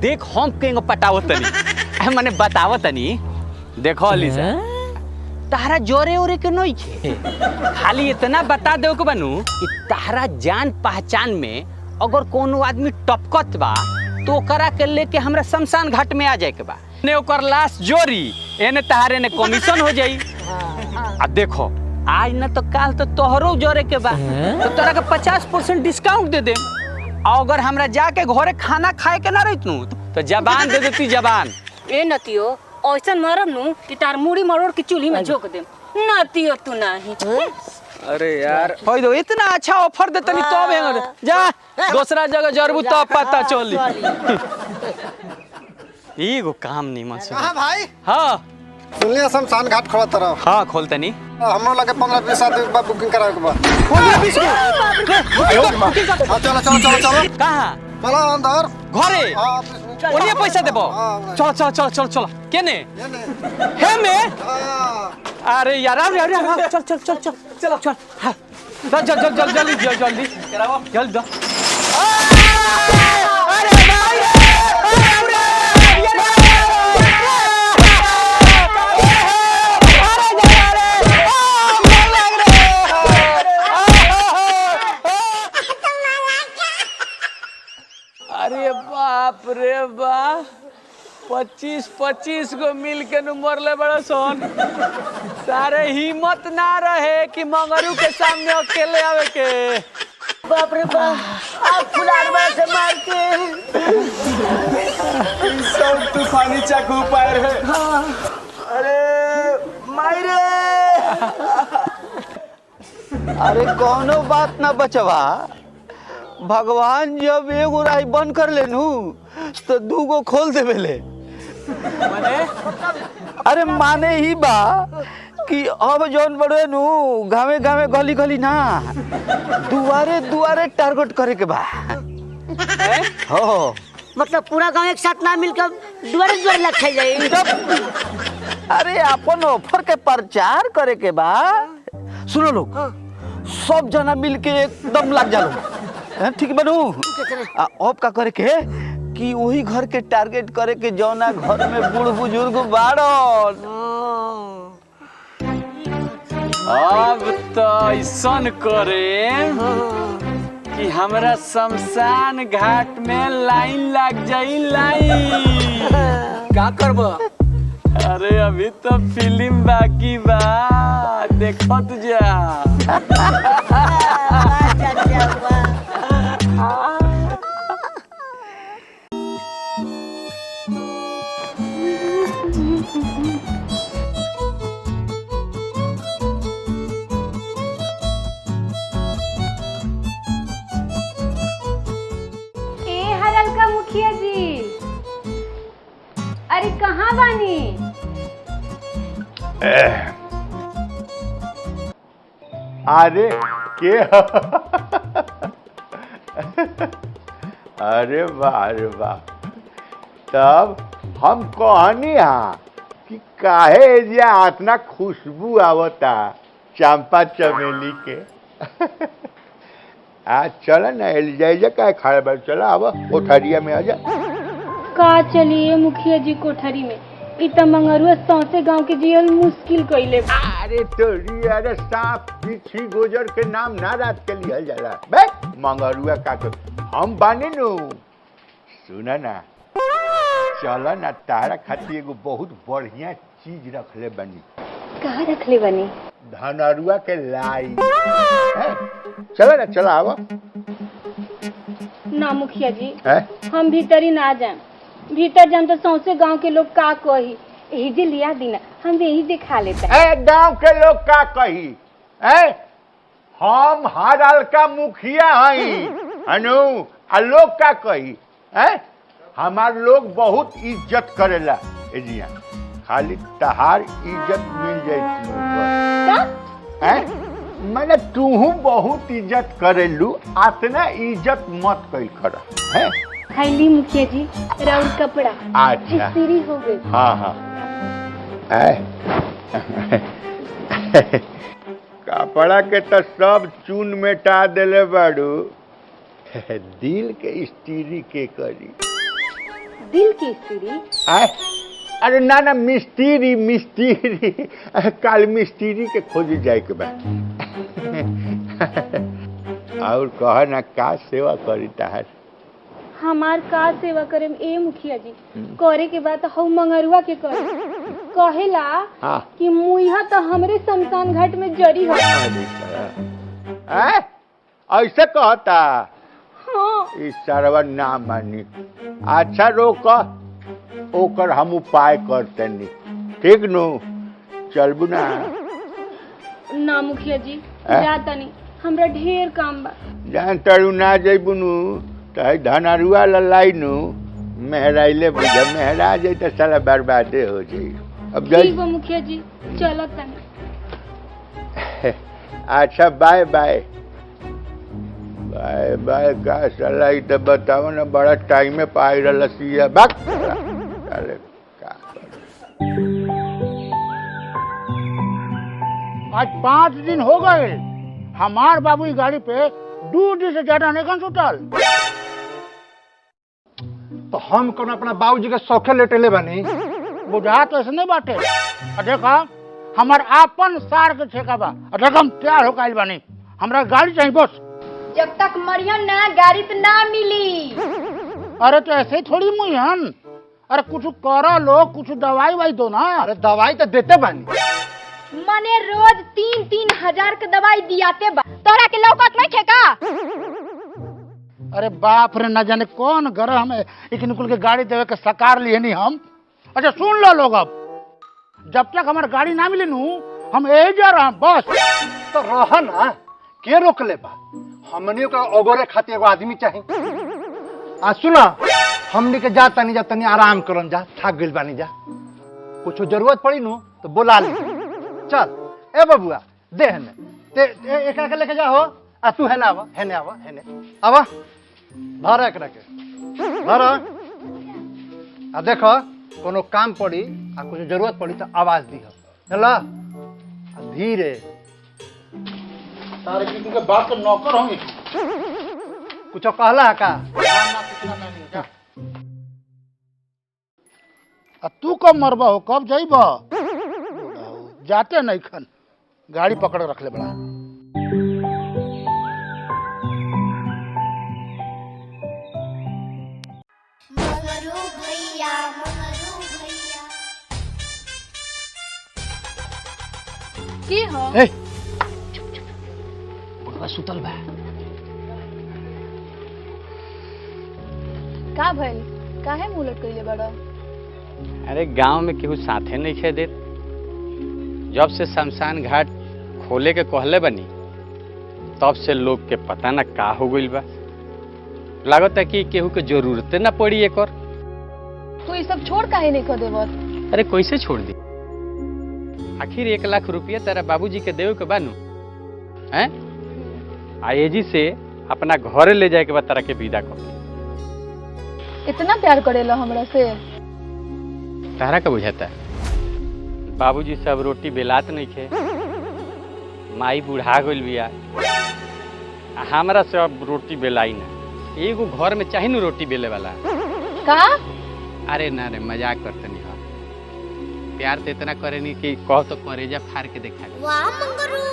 देख हम केंगो पटावत तनी माने बतावत तनी। देखो अलीसा तारा जोरे ओरे के नहीं खे, खाली इतना बता दे के बनू कि तारा जान पहचान में अगर कोनो आदमी टपकत बा तो ओकरा के लेके हमरा शमशान घाट में आ जाए के बा। ने ओकर लाश जोरी एने तारे ने कमीशन हो जाई। आ देखो आज न तो काल तो तोहरो जोरे के बा तो तोरा के 50% डिस्काउंट दे दे। अगर हमरा जाके घरे खाना खाए के ना रहितनु तो जबान दे देती जबान। ए नतियो ऐसा मरम नु कि तार मुड़ी मरोड़ के चूल्ही में झोक दे। नतियो तू नहीं। अरे यार होई दो इतना अच्छा ऑफर दे तनी तो बेंगर जा दूसरा जगह जरबू तो पता चली। एगो काम नहीं मत कहां भाई? हां सुनलिए शमशान घाट खोला तरह। हां खोलते नहीं हमरो लगे 15-20 आदमी बुकिंग करावे के बा। 15-20 हां चलो चलो चलो चलो। कहां चलो अंदर घरे ओनिए पैसा देबो। चलो चलो चलो चलो चलो केने हे में। अरे यार अरे चल चल चल चल चलो चल चल चल चल चल जल्दी जल्दी कराओ जल्दी। अरे भाई अरे बाप रे बाप 25 गो मिल के मरले बड़ा सोन। सारे हिम्मत ना रहे कि मंगरू के सामने अकेले आवे के। बाप रे बाप आप फुलारवा से मार के सब तूफानी चाकू पाए रहे। अरे मायरे अरे कोनो बात ना बचवा, भगवान जब एगो राय बंद कर लेनू तो दूगो खोल देवेले। माने अरे माने ही बा कि अब जौन बड़े नु गावे गावे गली गली ना दुआरे दुआरे टारगेट करे के बा। हो मतलब पूरा गांव एक साथ ना मिलकर दुआरे दुआरे लग जाए। अरे अपन ऑफर के प्रचार करे के बा। सुनो लोग सब जना मिल के एकदम लग जा लो। ठीक बनू अब का करे के कि वही घर के टारगेट करे के जौना घर में बूढ़ बुजुर्ग बाड़न। अब तो ऐसन करे कि हमरा शमशान घाट में लाइन लग जाई लाइन। का करब? अरे अभी तो फिल्म बाकी बा, देखत जा। ए हलल का मुखिया जी, अरे कहाँ बानी? अरे के अरे वाह अरे वाह, तब हम कहनी हाँ कि काहे जे इतना खुशबू आवता चंपा चमेली के। आज चल ना एलिजाइजा का खड़ा बैठ, चला आवा कोठरिया में आ जा। का चलिए मुखिया जी कोठरी में, इतना मंगरुआ सौसे गांव के जियल मुश्किल कइले। अरे तोरी, अरे सांप बिच्छी गोजर के नाम ना रात के लिया जाला बे मंगरुआ का तो हम बानी नु। सुना ना, चला ना तारा खातिर एगो बहुत बढ़िया चीज रखले बनी। कहाँ रखले बनी? धनरुआ के लाई। चला ना, चला आवा। ना मुखिया जी, है? हम भीतरी ना जाए। भीतर जाम तो सौसे गांव के लोग का कही, यही जे लिया दीना, हम यही दिखा लेते। गांव के लोग का कही? हम हर हाल का मुखिया हई अनु, आ लोग का कही? हमार लोग बहुत इज्जत करेला एजिया, खाली तहार इज्जत मिल जाए। मैंने तूहू बहुत इज्जत करेलू, आतना इज्जत मत कही कर। खाली मुखिया जी राउर कपड़ा अच्छा इस्त्री हो गई। हाँ हाँ कपड़ा के तो सब चून मेटा देले बाड़ू, दिल के स्त्री के करी? दिल की स्त्री? अरे ना ना, मिस्त्री मिस्त्री, काल मिस्त्री के खोज जाए के बाद। और कह ना का सेवा करी तार? हमार का सेवा करे ए मुखिया जी? करे के बाद हम मंगरुआ के करे कहेला कि मुइहा तो हमरे शमशान घाट में जरी हो। ऐसे कहता? हाँ। इस सरवा ना मानी। अच्छा रोक, ओकर हम उपाय करते नहीं, ठीक नु? चलबू ना? ना मुखिया जी जाता नहीं, हमरा ढेर काम बा। जान तरू ना जइबू नु तो धनरुआ ललाई नु मेहराइले बुझा, मेहरा जाए तो साला बर्बादे हो जाई। अब ठीक बा मुखिया जी, चलत तनी। अच्छा बाय बाय बाय बाय। का साला ई तो बताओ ना, बड़ा टाइम में पाई रलसिया बाक साले का। आज 5 दिन हो गए हमार बाबू की गाड़ी पे 2 दिन से ज्यादा नहीं कौन सुतल। तो हम कौन अपना बाबूजी के शौखे लेटेले बनी? बुझा तो ऐसे नहीं बाटे। देखा हमार आपन सार के ठेका बा, देखा हम तैयार हो गइल बानी, हमरा गाड़ी चाहिए बस। जब तक मरियन ना गाड़ी तो ना मिली। अरे तो ऐसे ही थोड़ी मुहन, अरे कुछ करो लो, कुछ दवाई वाई दो ना। अरे दवाई तो देते बानी, मने रोज 3-3 हजार के दवाई दियाते बा, तोरा के लौकत नहीं थे का? अरे बाप रे, न जाने कौन घर में इकनिकुल के गाड़ी देवे के सकार लिए नहीं हम। अच्छा सुन लो लोग, अब जब तक हमारे गाड़ी ना मिले नू हम यही जा रहा बस। तो रह ना, के रोक ले बा? हमनी का ओगोरे खातिर एगो आदमी चाहिए। आ सुना, हमनी के जा तनी आराम करन जा, थक गइल बानी जा। कुछ जरूरत पड़ी नु तो बुला ले। चल ए बबुआ दे हने, ते एकरा के लेके जा हो। आ तू हेने आवा, हेने आवा, हेने आवा, धर एकरा के धर। आ देखो कोनो काम पड़ी आ कुछ जरूरत पड़ी तो आवाज दी हो, चला धीरे। सारे किसी के बात के नौकर होंगे। कुछ कहला का? ना कुछ ना, नहीं जा। तू कब मरबा हो, कब जाइबा? जाते नहीं खन, गाड़ी पकड़ रख ले बड़ा। की हो? ए, बुढ़वा सुतल बा। का भइल? काहे मुंह लटकइले बड़ा? अरे गांव में केहू साथे नहीं खे देत। जब से शमशान घाट खोले के कहले बनी तब से लोग के पता न का हो गइल बा। लागत है कि केहू के जरूरते न पड़ी एकर। तू ये सब छोड़ काहे नहीं कर देवत? अरे कैसे छोड़ दी? आखिर 1 लाख रुपया तेरा बाबूजी के देवे के बानू हैं? आएजी से अपना घरे ले जाए के बाद तारा के विदा कर। इतना प्यार करेला हमरा से? तारा का बुझाता है? बाबूजी सब रोटी बेलात नहीं खे, माई बूढ़ा गइल बिया, हमरा से अब रोटी बेलाई ना। एगो घर में चाहे न रोटी बेले वाला। का? अरे ना रे, मजाक करते नहीं। प्यार तो इतना करे नहीं कि कहो तो करेजा फाड़ के देखा। वाह मंगरू।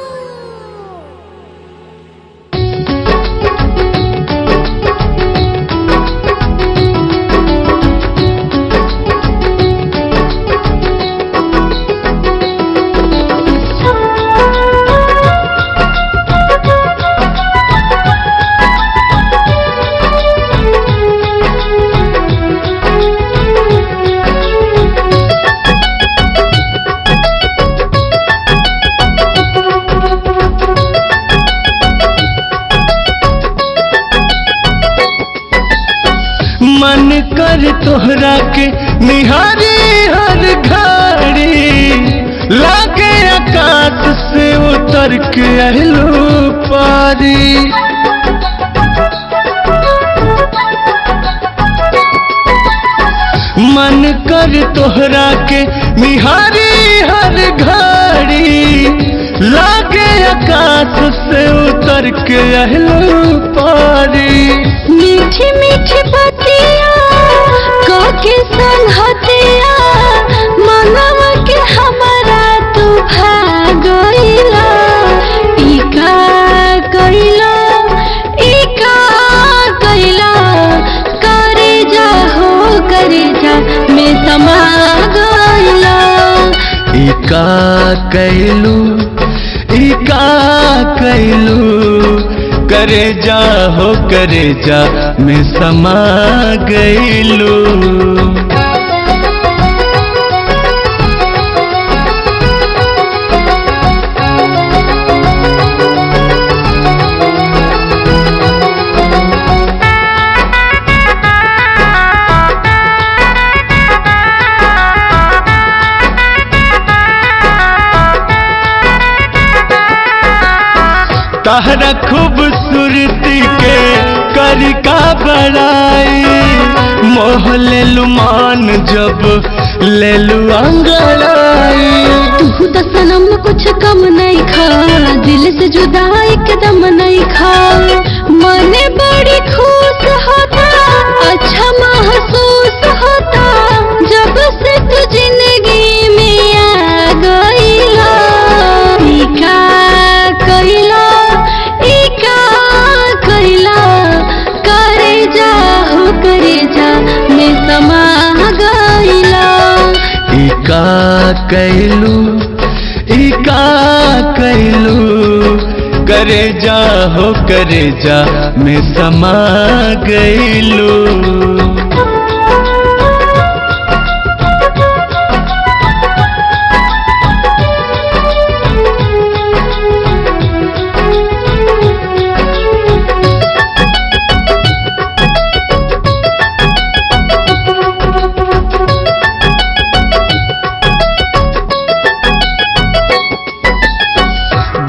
मन कर तोहरा के निहारी हर घड़ी, लागे आकाश से उतर के अहलो पारी। मन कर तोहरा के निहारी हर घड़ी, लागे आकाश से उतर के अहलो पारी। मीठी मीठी बतिया काके संगतिया, मनवा के हमरा तू भागइला। इका कइला करे जा हो करे जा में समा गइला। इका कैलू करे जा हो करे जा में समा गइलू। तहरा खूबसूरती के करी का बड़ाई, मोह ले लू मान जब ले लू अंगड़ाई। तू तो सनम कुछ कम नहीं खा, दिल से जुदा एकदम नहीं खा। मने बड़ी खुश होता, अच्छा महसूस होता, जब से तू जिंदगी में आ गइला। करे जा हो करे जा में समा गइला। इका कैलू करे जा हो करे जा में समा गइलू।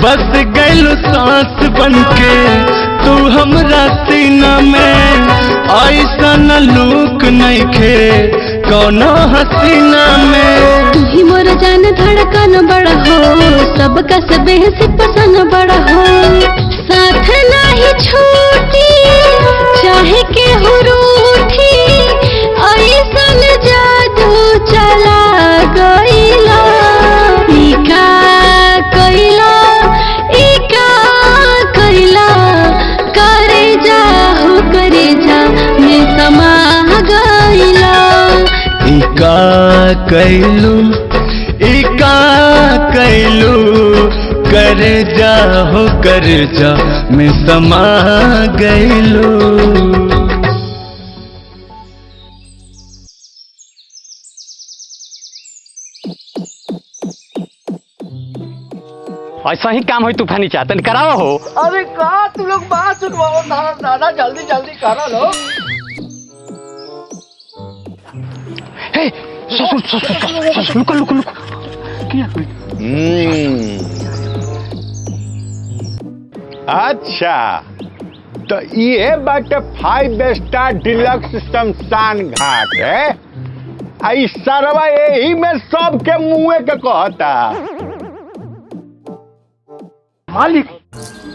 बस गइलू सांस बनके तू हमरा सीना में, ऐसा न लूक नइखे कौनो हसीना में। तू ही मोर जान धड़कन बड़ा हो, सबका सब से पसंद बड़ा हो। साथ नहीं छूटी चाहे के हुरूठी, ऐसा जादू चल कैलू ई का कैलू कर जा हो कर जा मैं समा गैलू। ऐसा ही काम हो तूफानी चातन कराओ हो। अरे का तू लोग बात सुनवाओ दादा जल्दी जल्दी करो लो। हे ससुर ससुर ससुर लुक लुक लुक क्या अच्छा तो ये बाटे 5 स्टार डिलक्स शमशान घाट है। आई सरवा यही में सबके मुँह के कहता। मालिक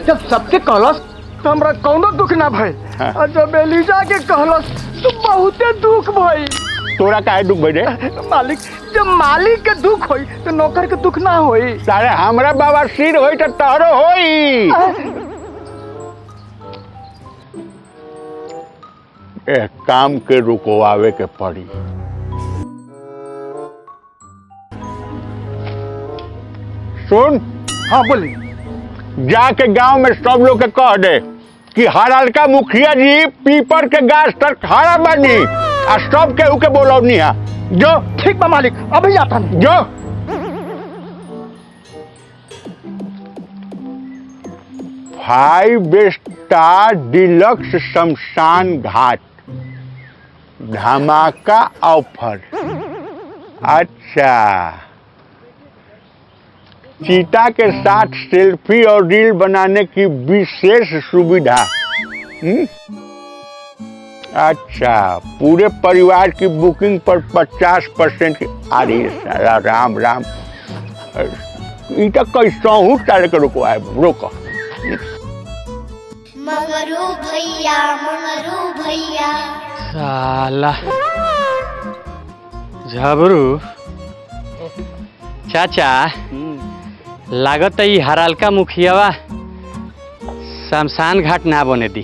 जब सबके कहलस तो हमरा कौनो दुख ना भइल, और जब एलिजा के कहलस तो बहुते दुख भइल। तोरा काहे दुख भइल रे? मालिक जब मालिक के दुख होई तो नौकर के दुख ना होई। सारे हमरा बाबा सिर होई तो तोहरो होई। ए काम के रुकवावे के पड़ी। सुन। हाँ बोली। जाके गांव में सब लोग के कह दे कि हरलका मुखिया जी पीपर के गाछ तर खड़ा बनी आ सब के उके बोलौनी है। जो ठीक बा मालिक अभी आता हूं। जो 5 स्टार डिलक्स शमशान घाट धमाका ऑफर। अच्छा चीता के साथ सेल्फी और रील बनाने की विशेष सुविधा। अच्छा पूरे परिवार की बुकिंग पर 50% की। अरे साला राम राम इटा कैसा हूँ तारे के रुको है रोको। मंगरू भैया साला झबरू चाचा लागत है हरालका मुखियावा शमशान घाट ना बने दी।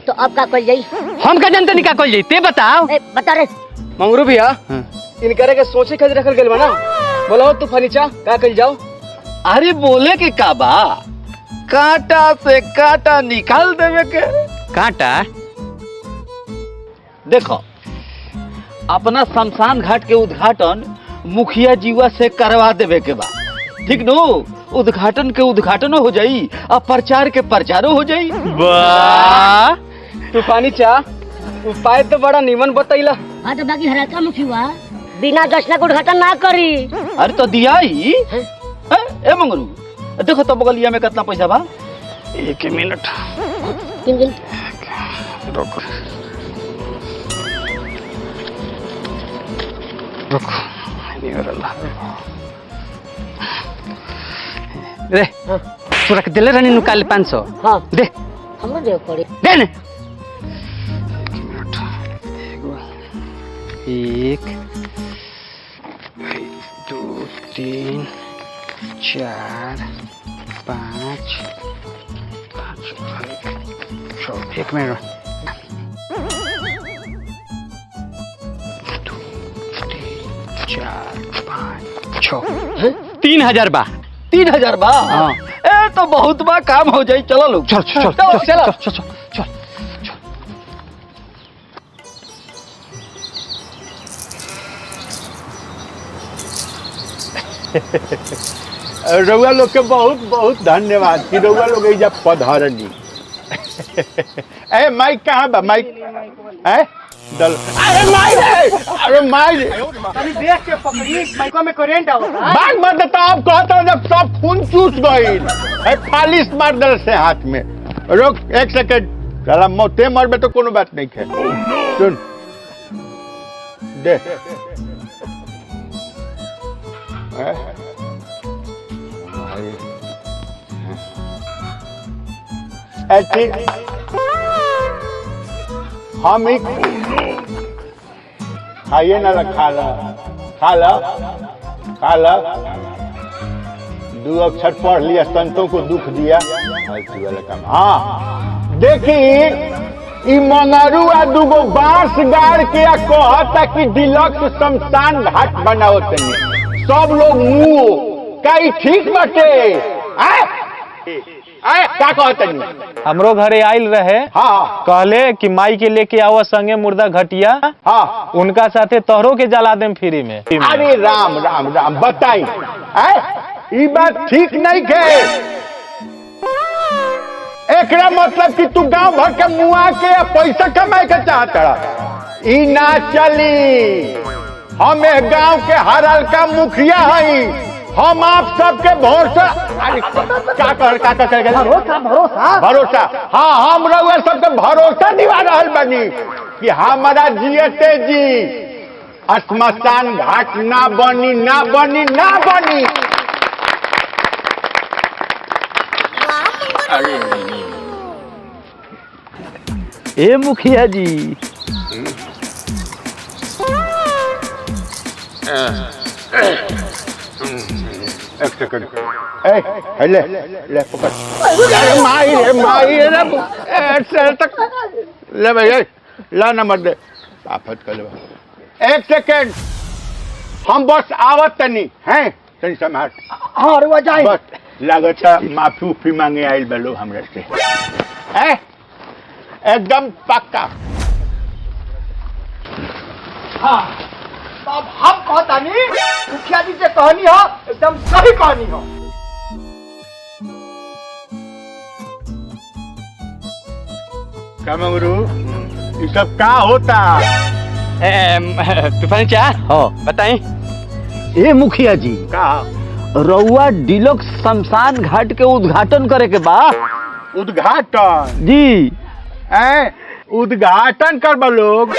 तो अब का कल जाई? हम का जानते नहीं का कल जाई ते बताओ। बता रे मंगरू भैया इनकरे के सोचे खातिर रखल गेल बा ना। बोलो तू फनीचा का कल जाओ। अरे बोले के का बा कांटा से कांटा निकाल देवे के। कांटा देखो अपना शमशान घाट के उद्घाटन मुखिया जीवा से करवा देवे के बा। ठीक नो उद्घाटन के उद्घाटन हो जाई और प्रचार के प्रचारो हो जाई। वाह तूफानी चा उपाय तो बड़ा निमन बतैला। हाँ तो बाकी हराका मुखिया बिना दर्शन का उद्घाटन ना करी। अरे तो दिया ही ए मंगरू देखो तो बगलिया में कितना पैसा बा। 1 मिनट रुको रुको रे तोरा के दिले रहनी निकाल 500। हाँ दे हमरो देव पड़ी दे ने 1 2 3 4 5 6 1 मिनट 4 5 6 3000 बा। 3000 बा। हाँ ए तो बहुत बा काम हो जाई। चलो लोग चल चल चल चल चल चल चल रउआ लोग के बहुत बहुत धन्यवाद कि रउआ लोग एजा पधारनी। ए माइक कहाँ बा माइक? दल अरे माइक अरे माइक अभी देख के पकड़ी माइको में करंट आवता। बात मत तो आप कहता जब सब खून चूस गई फालिश मार दल से हाथ में। रुक 1 सेकंड साला मोते मर में तो कोनो बात नहीं है। सुन दे हम ही खाइए ना खा ला खा ला खा ला। 2 अक्षर पढ़ लिया संतों को दुख दिया। हाँ देखी ई मंगरू आ दूगो बांस गाड़ के आ कहता कि डिलक्स शमशान घाट बनाओ तनी सब लोग मुंह का ई ठीक बाटे का कहतनी हमरो घरे आइल रहे हाँ कहले कि माई के लेके आओ संगे मुर्दा घटिया हाँ उनका साथे तोहरो के जला देम फ्री में अरे राम राम राम बताई ई बात ठीक नहीं के एकरा मतलब कि तू गांव भर के मुआ के पैसा कमाए के चाहता ई ना चली हम गांव के हरलका मुखिया हई हम आप सबके भरोसा भरोसा हाँ हम रउआ सबके भरोसा दिवा रहल बनी कि हमारा जियते जी श्मशान घाट ना बनी ना बनी ना बनी। ए मुखिया जी एक सेकंड ले ले पकड़ अरे माई रे तक ले भाई ला नंबर दे आफत कर ले एक सेकंड हम बस आवत तनी हैं तनी संभाल हाँ रे जाए बस लागता माफी उफी मांगे आइल बलो हमरे से हैं एकदम पक्का। हाँ तब हम कहता नहीं मुखिया जी से कहानी हो एकदम सही कहानी हो। क्या मंगरू ये सब का होता तूफानी चा हाँ बताई ए मुखिया जी का रउआ डिलक्स शमशान घाट के उद्घाटन करे के बा उद्घाटन जी उद्घाटन कर लोग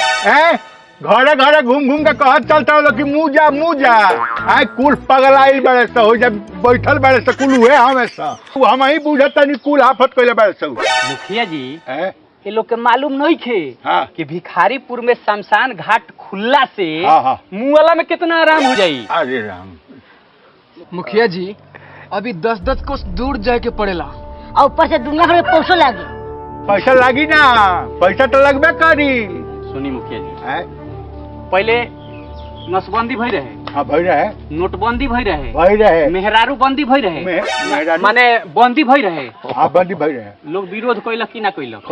घरे घरे घूम घूम के कहत चलता लोग कि मुँह जा कुल पगलाइल बड़े से हो जब बैठल बड़े से कुल हुए हमेशा हम ही बुझत नहीं कुल आफत कैले बड़े से मुखिया जी ये लोग के मालूम नहीं थे कि भिखारीपुर में शमशान घाट खुलला से मुआला में कितना आराम हो जाई। अरे राम मुखिया जी अभी 10-10 कोस दूर जाए के पड़ेला और ऊपर से दुनिया भर में पैसा लागी पैसा लागी ना पैसा तो लगबे करी। सुनी मुखिया जी पहले नसबंदी भई रहे हाँ भई रहे नोटबंदी भई रहे मेहरारू बंदी भई रहे माने बंदी भई रहे हाँ बंदी भई रहे लोग विरोध कैलक कि ना कैलक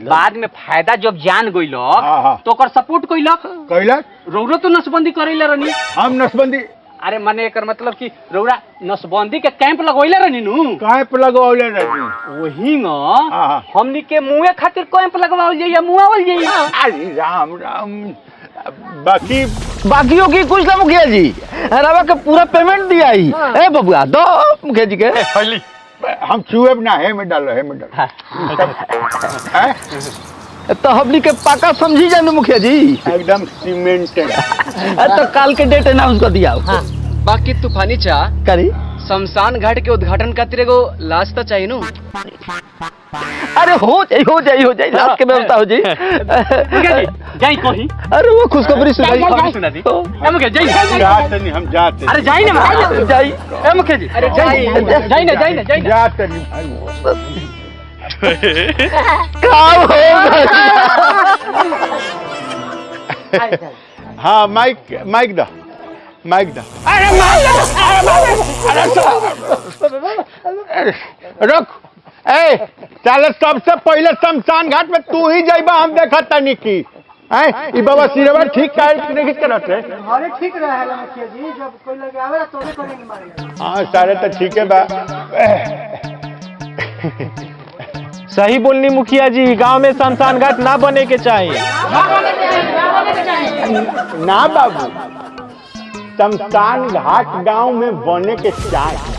बाद में फायदा जब जान गइलक तो ओकर सपोर्ट कैलक रौरा तो नसबंदी करैला रहनी हम नसबंदी अरे माने एकर मतलब कि रौरा नसबंदी के कैंप लगवैला रहनी नु कैंप लगवैला रहनी वही न हमनी के मुए खातिर कैंप लगवावल जाई या मुआवल जाई। अरे राम राम बाकियों की कुछ ना मुखिया जी रवा के पूरा पेमेंट दिया ही ए बबुआ दो मुखिया जी के पहली हम चूहे ना है में डालो है में डालो तो हमनी के पाका समझी जाने मुखिया जी एकदम सीमेंटेड तो कल के डेट अनाउंस कर दिया बाकी तूफानी चा करी शमशान घाट के उद्घाटन खातिर एगो लाश तो चाहिए नु। अरे हो जाई लाश के व्यवस्था हो जाई जाई कहीं अरे वो खुशखबरी सुना दी ए मुखिया जाते नहीं हम जाते अरे जाई ना जाई ए मुखिया जी अरे जाई ना जाते नहीं हाँ माइक दो रुक चल सबसे पहले शमशान घाट में तू ही जाइबा हम देखा तनी की ई बाबा सिरवा ठीक नहीं करत है अरे ठीक रहेला मुखिया जी जब कोई लगे आवेला तो करेंगे मारेगा। हाँ सारे तो ठीक है बा सही बोलनी मुखिया जी गांव में शमशान घाट ना बने के चाहिए ना बाबू शमशान घाट गांव में बने के चाहिए।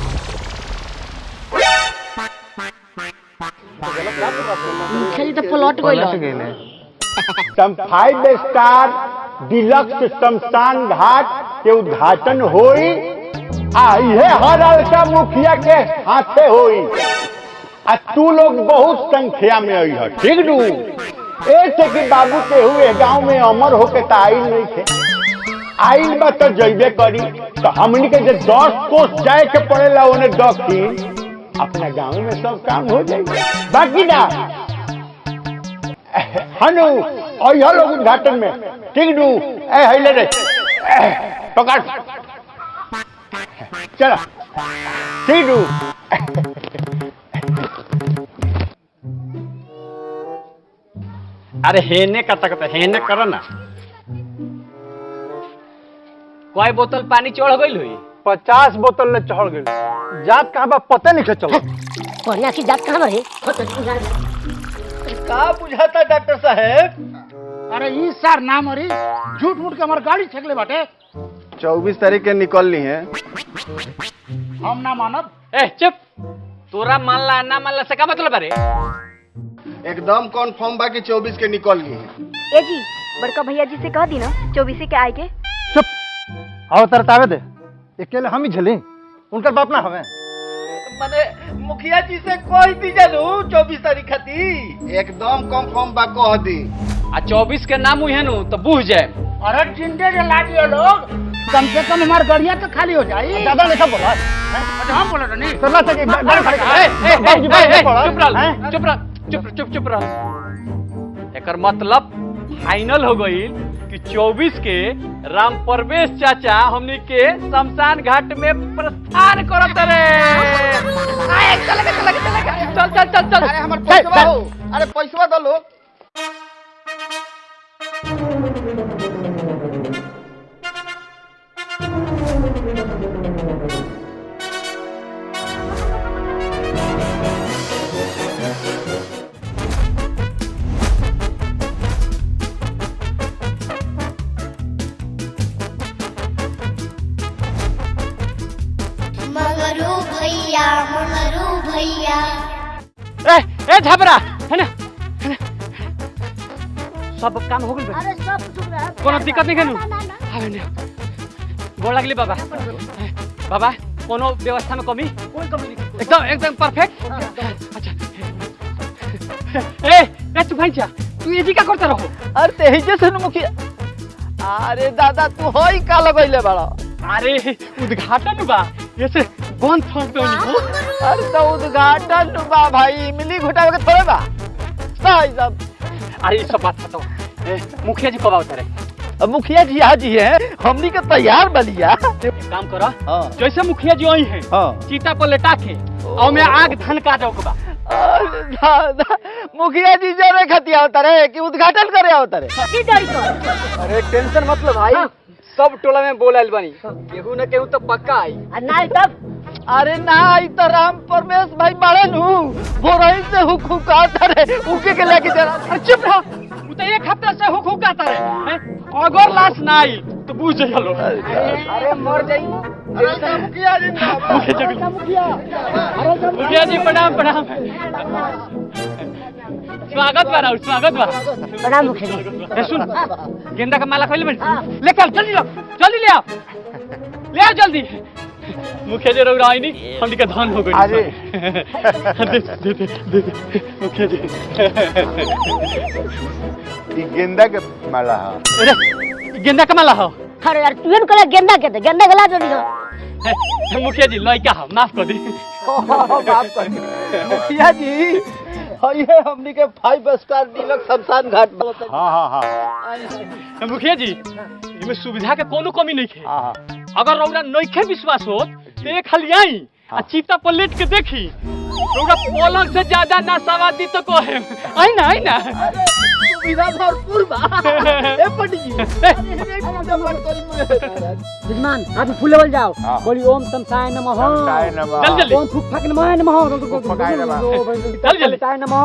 खेली तो प्लॉट गइल 5 स्टार डिलक्स शमशान घाट के उद्घाटन होई ये हर हल्का मुखिया के हाथे होई आ तू लोग बहुत संख्या में आई है ठीक नू ऐसे कि बाबू के हुए गांव में अमर होके तो आइल नहीं थे आइल बा तो जइबे करी तो हमनी के जो 10 कोस जाए के पड़ेला उन्हें दक्षिण अपना गांव में सब काम हो जाए बाकी ना हनु और यह लोग उद्घाटन में ठीक डू ए हिले रे पकड़ चला ठीक डू अरे हेने का तक हेने करो ना। कोई बोतल पानी चढ़ गई हुई 50 बोतल ले चढ़ गई जात कहाँ बा पता नहीं चलो कोरिया की जात कहाँ रही का बुझाता डॉक्टर साहब अरे ई सर नाम अरे झूठ मूठ के हमारे गाड़ी छकले बाटे 24 तारीख के निकलनी है। हम ना मानब। ए चुप तोरा मानला ना मानला से का मतलब अरे एकदम कन्फर्म बा कि 24 के निकल गई। ए जी बड़का भैया जी से कह दी ना 24 के आए के। चुप आओ तरतावे दे अकेले हम ही झली उनका बाप ना हमें माने मुखिया जी से कोई दी जानू 24 तारीख खाती एकदम कंफर्म बा कह दी। आ 24 के नाम हुई है नु तो बूझ जाए। अरे चिंटे जला दियो लोग कम से कम हमारी गाड़ियां तो खाली हो जाए। दादा ने सब बोला अच्छा हम बोला नहीं चलना चाहिए गाड़ी खड़ी चुप रह चुप चुप चुप रह। एकर मतलब फाइनल हो गई कि 24 के राम परवेश चाचा हमनी के शमशान घाट में प्रस्थान करत रे। चल चल चल चल अरे हमर पैसा हो अरे पैसा दो लोग मंगरू भैया ए झबरा है ना सब काम हो गइल बा। अरे सब सुन रहा है कोनो दिक्कत नहीं है आवे ने गोड़ लगली बाबा। बाबा कोनो व्यवस्था में कमी कोई कमी नहीं एकदम एकदम परफेक्ट। अच्छा ए तू भाई तू ये जी का करता रहो। अरे तेजे से मुखिया अरे दादा तू होई का लगइले बड़ा। अरे उद्घाटन बा ऐसे बंद छोड़ दो नहीं। अरे तो उद्घाटन बा भाई इमली घुटावे के थोड़े बा सही सब। अरे ये सब बात बताओ मुखिया जी कब आवत रहे। मुखिया जी आज ही है हमनी के तैयार बलिया। काम करो जैसे मुखिया जी आई हैं चीता पर लेटा के और मैं आग धन का जाओ बा। अरे दादा मुखिया जी जरे खतिया होता रे कि उद्घाटन करे होता रे। अरे टेंशन मतलब भाई सब टोला में बोल आइल बानी केहू न केहू तो पक्का आई। नहीं तब अरे ना आई तो राम परमेश भाई बड़े नु बोरही से हुकुकाता रे उके के लेके जरा। अरे चुप रहो तू तो एक हफ्ता से हुकुकाता रे अगर लाश ना आई तो बूझ जाइए लोग। अरे मर जाई। अरे मुखिया जी मुखिया जी प्रणाम प्रणाम। स्वागत बा राउत स्वागत बा। प्रणाम मुखिया जी। सुन गेंदा का माला खोल लेकर जल्दी लो जल्दी ले आओ ले आओ जल्दी। मुखिया जी रोग आई नहीं हमनी का धन हो गई। अरे दे मुखिया जी ये गेंदा के माला है। अरे गेंदा का माला हो। अरे यार तू कल गेंदा के गेंदा गला दे दियो। मुखिया जी लइका हो माफ कर दी। माफ कर मुखिया जी ये हमनी के 5 स्टार डीलक्स शमशान घाट। हाँ मुखिया जी इमे सुविधा के कोनो कमी नहीं है। अगर रौरा नइखे विश्वास हो तो एक खाली आई आ चीता पर लेट के देखी रौरा पलंग से ज्यादा ना सवादी तो कहे आई ना सुविधा भरपूर बा। ए पंडित जी विद्वान आप फूल लेवल जाओ बोली ओम शमशाय नमः चल जल्दी ओम फूक फक नमः नमः चल जल्दी शमशाय नमः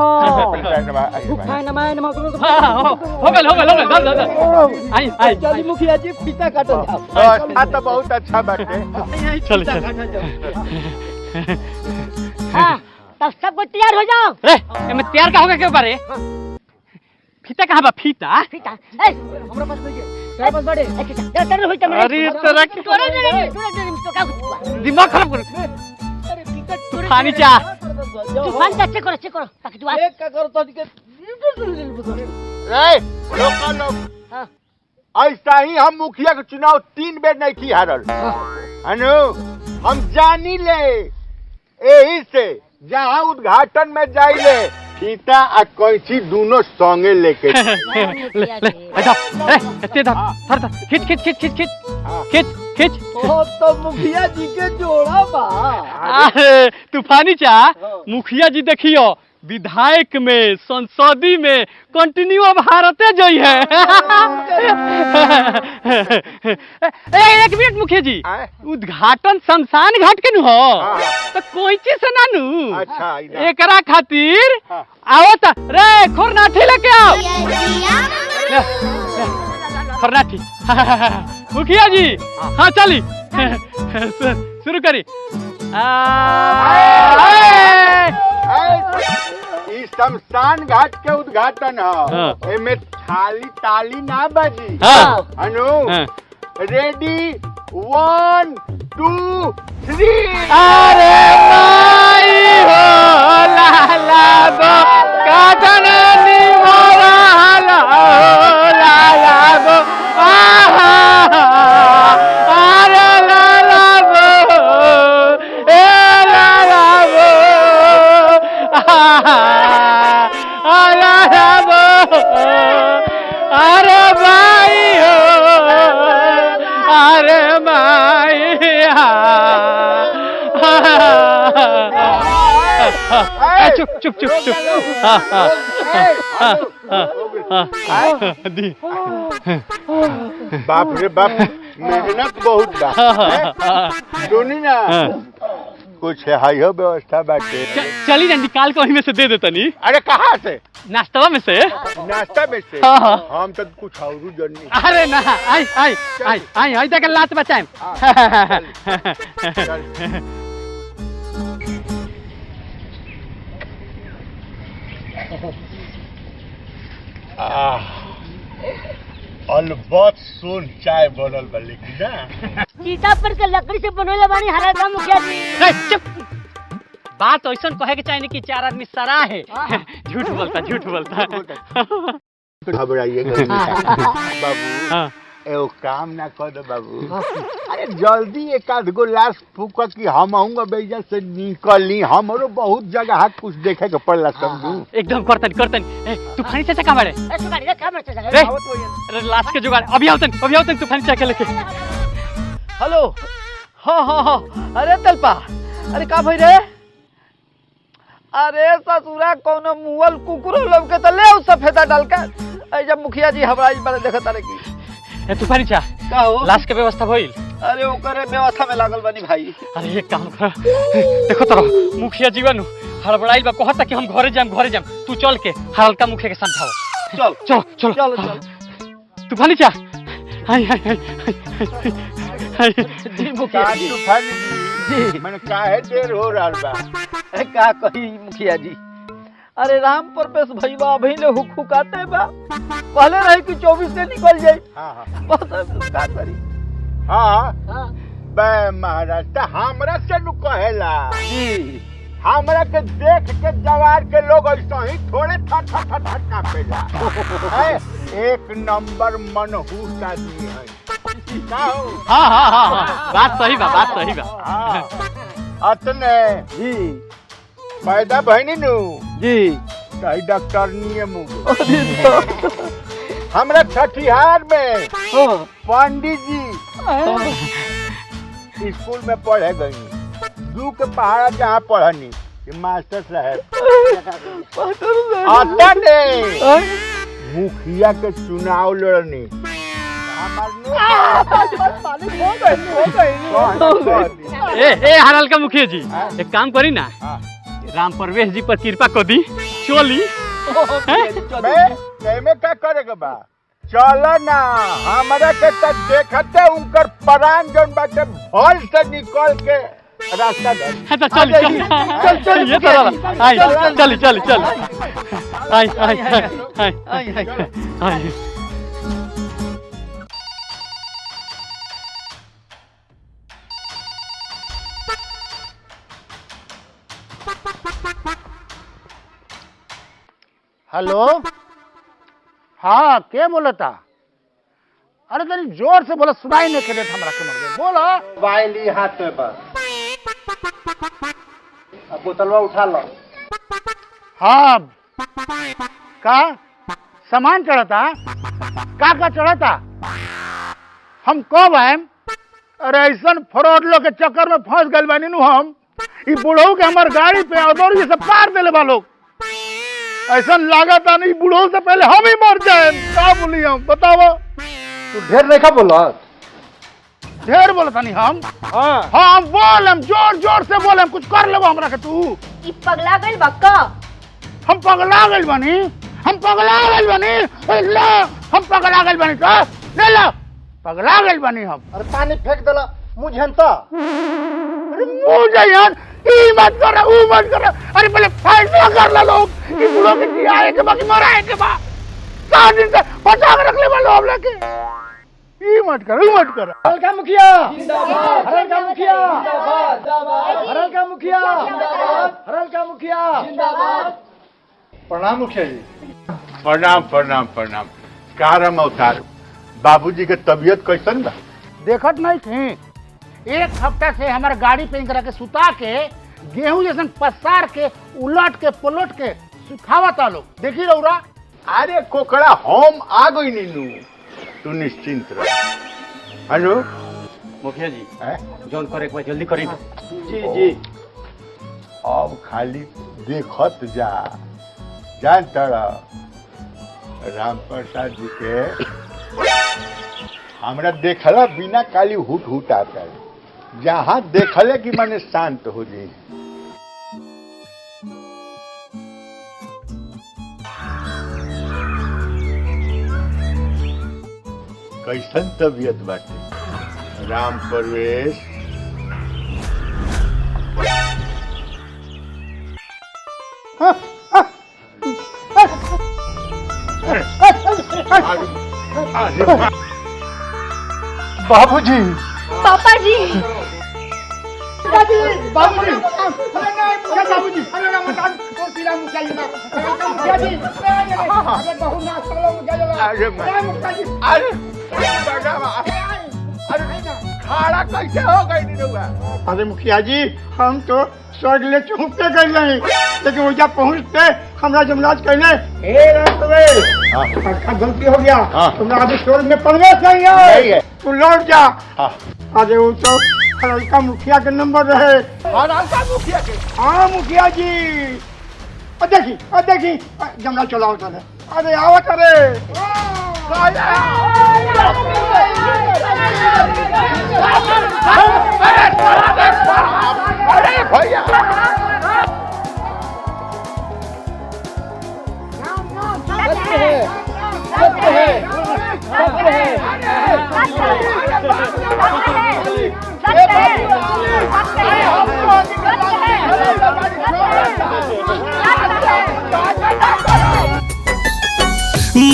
फूक फक नमः नमः। हां हो गल चल आई चल मुखिया जी फीता काटो जाओ। अच्छा तो बहुत अच्छा बाटे। चल हां तब सब कुछ तैयार हो जाओ। रे मैं तैयार का होगा के बारे फीता कहां बा फीता फीता ए हमरा पास नहीं है तेरे पास बड़े अच्छा तेरे होई त अरे तेरा की तो का दिमाग खराब कर। अरे फीता तूफानी चा तूफान का चेक करो ताकि तू एक का करो तो के रे लोग ऐसा ही हम मुखिया के चुनाव 3 बेर नहीं की हारल अनु हम जानी ले यही से जहाँ उद्घाटन में जाइले फीता आ कैंची दोनों संगे लेके खींच ओ तो मुखिया जी के जोड़ा बा। अरे तूफानी चा मुखिया जी देखियो विधायक में संसदी में कंटिन्यू अब हारते जोई है। एक मिनट मुखिया जी उद्घाटन शमशान घाट के नु हो तो कोई चीज से ना नु अच्छा एकरा खातिर आओ त रे खोरनाठी लेके आओ खोरनाठी मुखिया जी हाँ चली शुरू करी इस शमशान घाट के उद्घाटन है एमे थाली ताली ना बजी अनु रेडी 1 2 3 अरे माई हो ला ला गो काजन नी मोरा ला ला गो अरे ला ला गो ए ला ला गो अरे भाई हो अरे माई चुप चुप चुप चुप बाप रे बाप मेहनत बहुत बा सुनी ना कुछ है हो व्यवस्था बाटे चली ना निकाल के वहीं में से दे देता नी। अरे कहाँ से नाश्ता में से हम तो कुछ और जनी अरे ना आई आई आई आई आई तक लात बचाए अलबत सोन चाय बनल बा लेकिन ना चीता पर के लकड़ी से बनोले बानी हरा दा मुखिया जी। चुप बात ऐसा कहे के चाहिए कि 4 आदमी सरा है झूठ बोलता घबराइए बाबू एगो काम ना कर दो बाबू अरे जल्दी एक आध गो लाश फूक कि हम आऊंगा बेजा से निकली हमरो बहुत जगह कुछ देखे के पड़ला समझू एकदम करतन तूफानी चाचा कहाँ बाड़े अरे लाश के जुगाड़ अभी आवतन तूफानी चाचा लेके हेलो हाँ अरे तलपा अरे का भाई रे अरे ससुरा कोनो मुअल कुकुर लौके त ले सफेदा डाल के जब मुखिया जी हमरा इस बारे देखत तारे की ए तूफानी चा का हो लाश के व्यवस्था भइल अरे ओकरे व्यवस्था में लागल बानी भाई अरे एक काम कर देखो तोरा मुखिया जीवन हड़बड़ाइल बा कहता कि हम घरे जाम तू चल के हल्का मुखिया के समझाओ चल तूफानी चा हाय जी मुखिया जी जी मैंने काहे देर हो रहा बा का कही मुखिया जी अरे राम परपेश भईबा अभी ले हुकाते बा पहले रही कि 24 से निकल जाए बस का करी बे महाराज त हमरा से नु कहेला जी हमरा के देख के जवार के लोग ऐसा ही थोड़े फट कापेला एक नंबर मनहूस आदमी है हाँ बात सही बा अतने जी पैदा भइनी नु जी सही डॉक्टर नियम हमरा छठिहार में पंडित जी स्कूल में पढ़े गई 2 के पहाड़ा जहाँ पढ़नी मास्टर साहब मुखिया के चुनाव लड़नी हरल का मुखिया जी एक काम करी ना राम परवेश जी पर कृपा कर दी चोली में क्या करेगा बा चलो ना हमारा के देखते उनकर प्राण जन बाटे भल से निकल के रास्ता चल हेलो हाँ के बोलता अरे तनी जोर से बोला सुनाई नहीं खेले हमरा के मर गए बोलो वाइली हाथ में बा अब बोतलवा उठा लो हाँ का सामान चढ़ता का चढ़ता हम कब आएम? अरे ऐसा फ्रॉड लोग के चक्कर में फंस गए बानी नु हम ई बुढ़ऊ के हमार गाड़ी पे औदौरी से पार देले बा लोग। ऐसा लागत नहीं बुढ़ऊ से पहले हम ही मर जाए। का बोली हम बताओ? तू ढेर नहीं का बोला? ढेर बोलता नहीं हम। हाँ बोलम जोर जोर से बोलम कुछ कर लेबो हमरा के तू। ई पगला गइल बक्का। हम पगला गइल बानी हम पगला गइल बानी ले हम पगला गइल बानी तो ले लो पगला गइल बानी हम। अरे पानी फेंक देला मुझे तो अरे मुझे यार ई मत कर ऊ मत कर। अरे पहले फैसला कर ला लोग कि बुढ़ो के जी आए के बाकी मराए के बा 7 दिन से बचा के रख ले वालो हम लेके ई मत कर ऊ मत कर। हल्का मुखिया जिंदाबाद हल्का मुखिया जिंदाबाद हल्का मुखिया जिंदाबाद हल्का मुखिया जिंदाबाद। प्रणाम मुखिया जी। प्रणाम प्रणाम प्रणाम। कारम अवतार बाबूजी के तबीयत कैसन बा? देखत नहीं थी 1 हफ्ता से हमारे गाड़ी पे इनकरा के सुता के गेहूं जैसन पसार के उलट के पलट के सुखावता लोग देखी रौरा। अरे कोकड़ा हम आ गई नीनू तू निश्चिंत रह। हेलो मुखिया जी जौन करे एक बार जल्दी करी। जी जी अब खाली देखत जा जान तड़ा राम प्रसाद जी के हमरा देखला बिना काली हुट हुट आता है। जहाँ देखले कि माने शांत हो जाए। कैसन तबीयत बाटे राम परवेश? बाबूजी पापा जी बाबूजी बाबूजी बाबूजी अरे ना मत तो सीधा मुखिया जी ना मुखिया जी अरे बहुत ना चलो मुखिया जी अरे मुखिया जी अरे खाड़ा कैसे हो गई नीनुआ? अरे मुखिया जी हम तो स्वर्ग ले चुप के गए नहीं लेकिन वजह पहुँचते हमरा जमराज कहले हे राम गलती हो गया तुमने अभी स्वर्ग में प्रवेश नहीं है तू लौट जा। अरे वो तो हल्का मुखिया के नंबर रहे। हल्का मुखिया के? हाँ मुखिया जी देखी जमराज चला होता है। अरे आवत अरे अरे भैया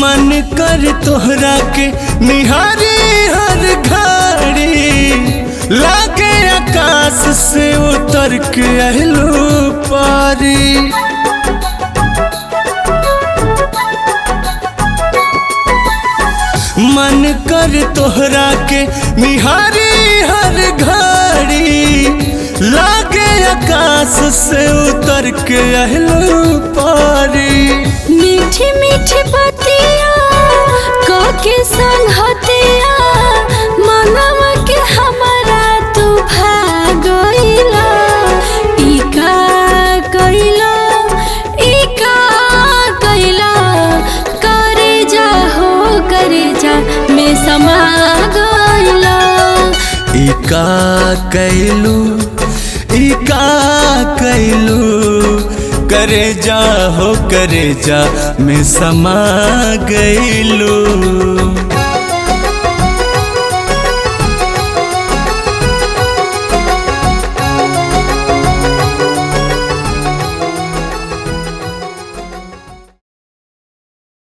मन कर तोहरा के निहारी हर घड़ी लागे आकाश से उतर के अहलो पारी। मन कर तोहरा के निहारी हर घड़ी लागे आकाश से उतर के अहलो पारी। मीठी मीठी बातिया काके संगतिया मनवा के हमारा तू भागइला ई का कइला करे जा हो करे जा में समा गइला ई का कैलू करे जा हो करे जा में समा गइलू।